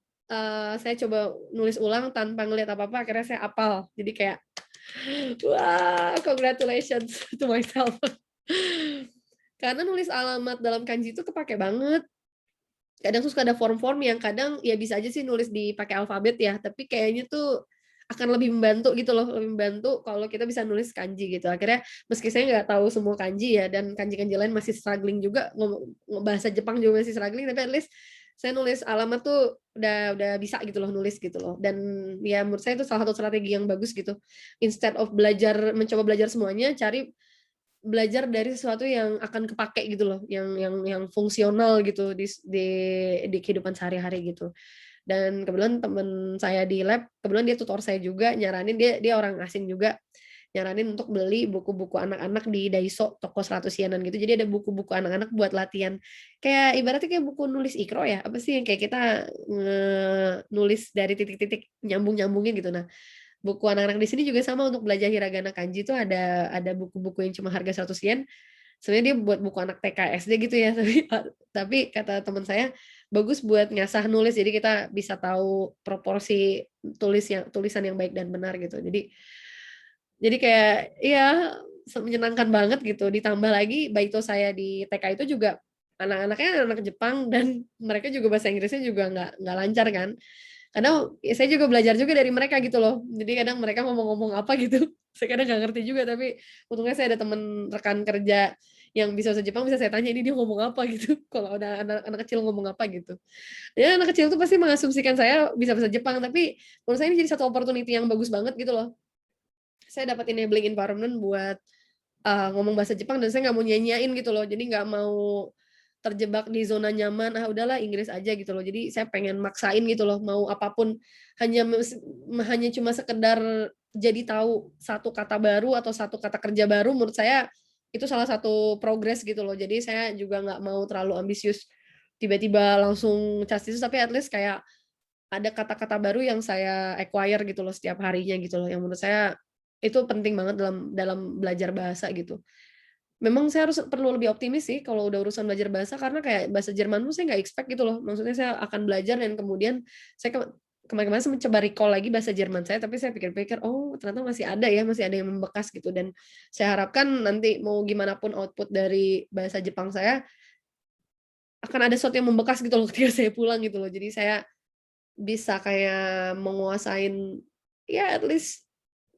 saya coba nulis ulang tanpa ngeliat apa-apa, akhirnya saya hafal. Jadi kayak wah, congratulations to myself. Karena nulis alamat dalam kanji itu kepake banget. Kadang suka ada form-form yang kadang ya bisa aja sih nulis dipakai alfabet ya, tapi kayaknya tuh akan lebih membantu gitu loh, lebih membantu kalau kita bisa nulis kanji gitu. Akhirnya meski saya nggak tahu semua kanji ya, dan kanji-kanji lain masih struggling juga, bahasa Jepang juga masih struggling, tapi at least saya nulis alamat tuh udah bisa gitu loh, nulis gitu loh. Dan ya menurut saya itu salah satu strategi yang bagus gitu. Instead of mencoba belajar semuanya, cari belajar dari sesuatu yang akan kepake gitu loh, yang fungsional gitu di kehidupan sehari-hari gitu. Dan kebetulan teman saya di lab, kebetulan dia tutor saya juga, nyaranin, dia orang asing juga, nyaranin untuk beli buku-buku anak-anak di Daiso, toko 100 yenan gitu. Jadi ada buku-buku anak-anak buat latihan. Kayak ibaratnya kayak buku nulis ikro ya, apa sih yang kayak kita nulis dari titik-titik nyambung-nyambungin gitu. Nah, buku anak-anak di sini juga sama untuk belajar hiragana kanji itu ada buku-buku yang cuma harga 100 yen. Sebenarnya dia buat buku anak TK SD gitu ya, tapi kata teman saya bagus buat ngasah nulis, jadi kita bisa tahu proporsi tulisan yang baik dan benar gitu. Jadi kayak ya menyenangkan banget gitu. Ditambah lagi baito saya di TK itu juga anak-anaknya anak Jepang dan mereka juga bahasa Inggrisnya juga nggak lancar kan. Kadang ya saya juga belajar juga dari mereka gitu loh. Jadi kadang mereka ngomong-ngomong apa gitu, saya kadang nggak ngerti juga, tapi untungnya saya ada teman rekan kerja yang bisa bahasa Jepang, bisa saya tanya ini dia ngomong apa gitu. Kalau ada anak kecil ngomong apa gitu. Ya anak kecil tuh pasti mengasumsikan saya bisa bahasa Jepang, tapi menurut saya ini jadi satu opportunity yang bagus banget gitu loh. Saya dapat enabling environment buat ngomong bahasa Jepang dan saya nggak mau nyanyain gitu loh. Jadi nggak mau terjebak di zona nyaman, udahlah Inggris aja gitu loh. Jadi saya pengen maksain gitu loh, mau apapun hanya hanya cuma sekedar jadi tahu satu kata baru atau satu kata kerja baru, menurut saya itu salah satu progres gitu loh. Jadi saya juga nggak mau terlalu ambisius tiba-tiba langsung castis, tapi at least kayak ada kata-kata baru yang saya acquire gitu loh setiap harinya gitu loh, yang menurut saya itu penting banget dalam dalam belajar bahasa gitu. Memang saya harus perlu lebih optimis sih kalau udah urusan belajar bahasa, karena kayak bahasa Jerman tuh saya nggak expect gitu loh. Maksudnya saya akan belajar dan kemudian saya kemarin-kemarin saya mencoba recall lagi bahasa Jerman saya, tapi saya pikir-pikir, oh ternyata masih ada ya, masih ada yang membekas gitu. Dan saya harapkan nanti mau gimana pun output dari bahasa Jepang saya, akan ada sesuatu yang membekas gitu loh ketika saya pulang gitu loh. Jadi saya bisa kayak menguasain, ya at least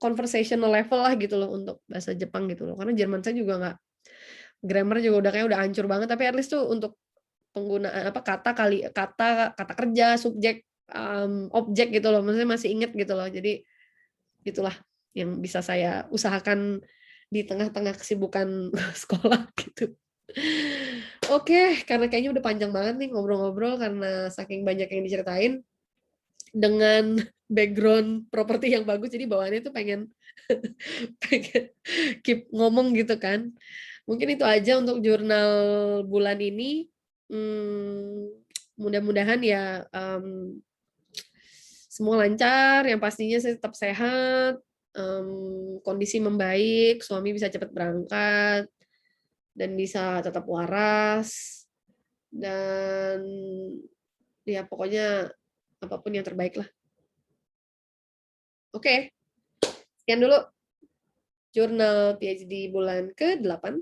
conversational level lah gitu loh untuk bahasa Jepang gitu loh. Karena Jerman saya juga nggak, grammar juga udah kayak udah hancur banget, tapi at least tuh untuk penggunaan apa kata kata kerja, subjek, objek gitu loh, maksudnya masih inget gitu loh. Jadi itulah yang bisa saya usahakan di tengah-tengah kesibukan sekolah gitu. Oke, karena kayaknya udah panjang banget nih ngobrol-ngobrol karena saking banyak yang diceritain dengan background properti yang bagus, jadi bawaannya tuh pengen pengen keep ngomong gitu kan. Mungkin itu aja untuk jurnal bulan ini. Mudah-mudahan ya semua lancar, yang pastinya saya tetap sehat, kondisi membaik, suami bisa cepat berangkat, dan bisa tetap waras, dan ya pokoknya apapun yang terbaik lah. Oke, sekian dulu jurnal PhD bulan ke-8.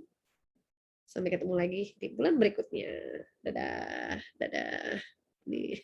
Sampai ketemu lagi di bulan berikutnya. Dadah, dadah. Nih.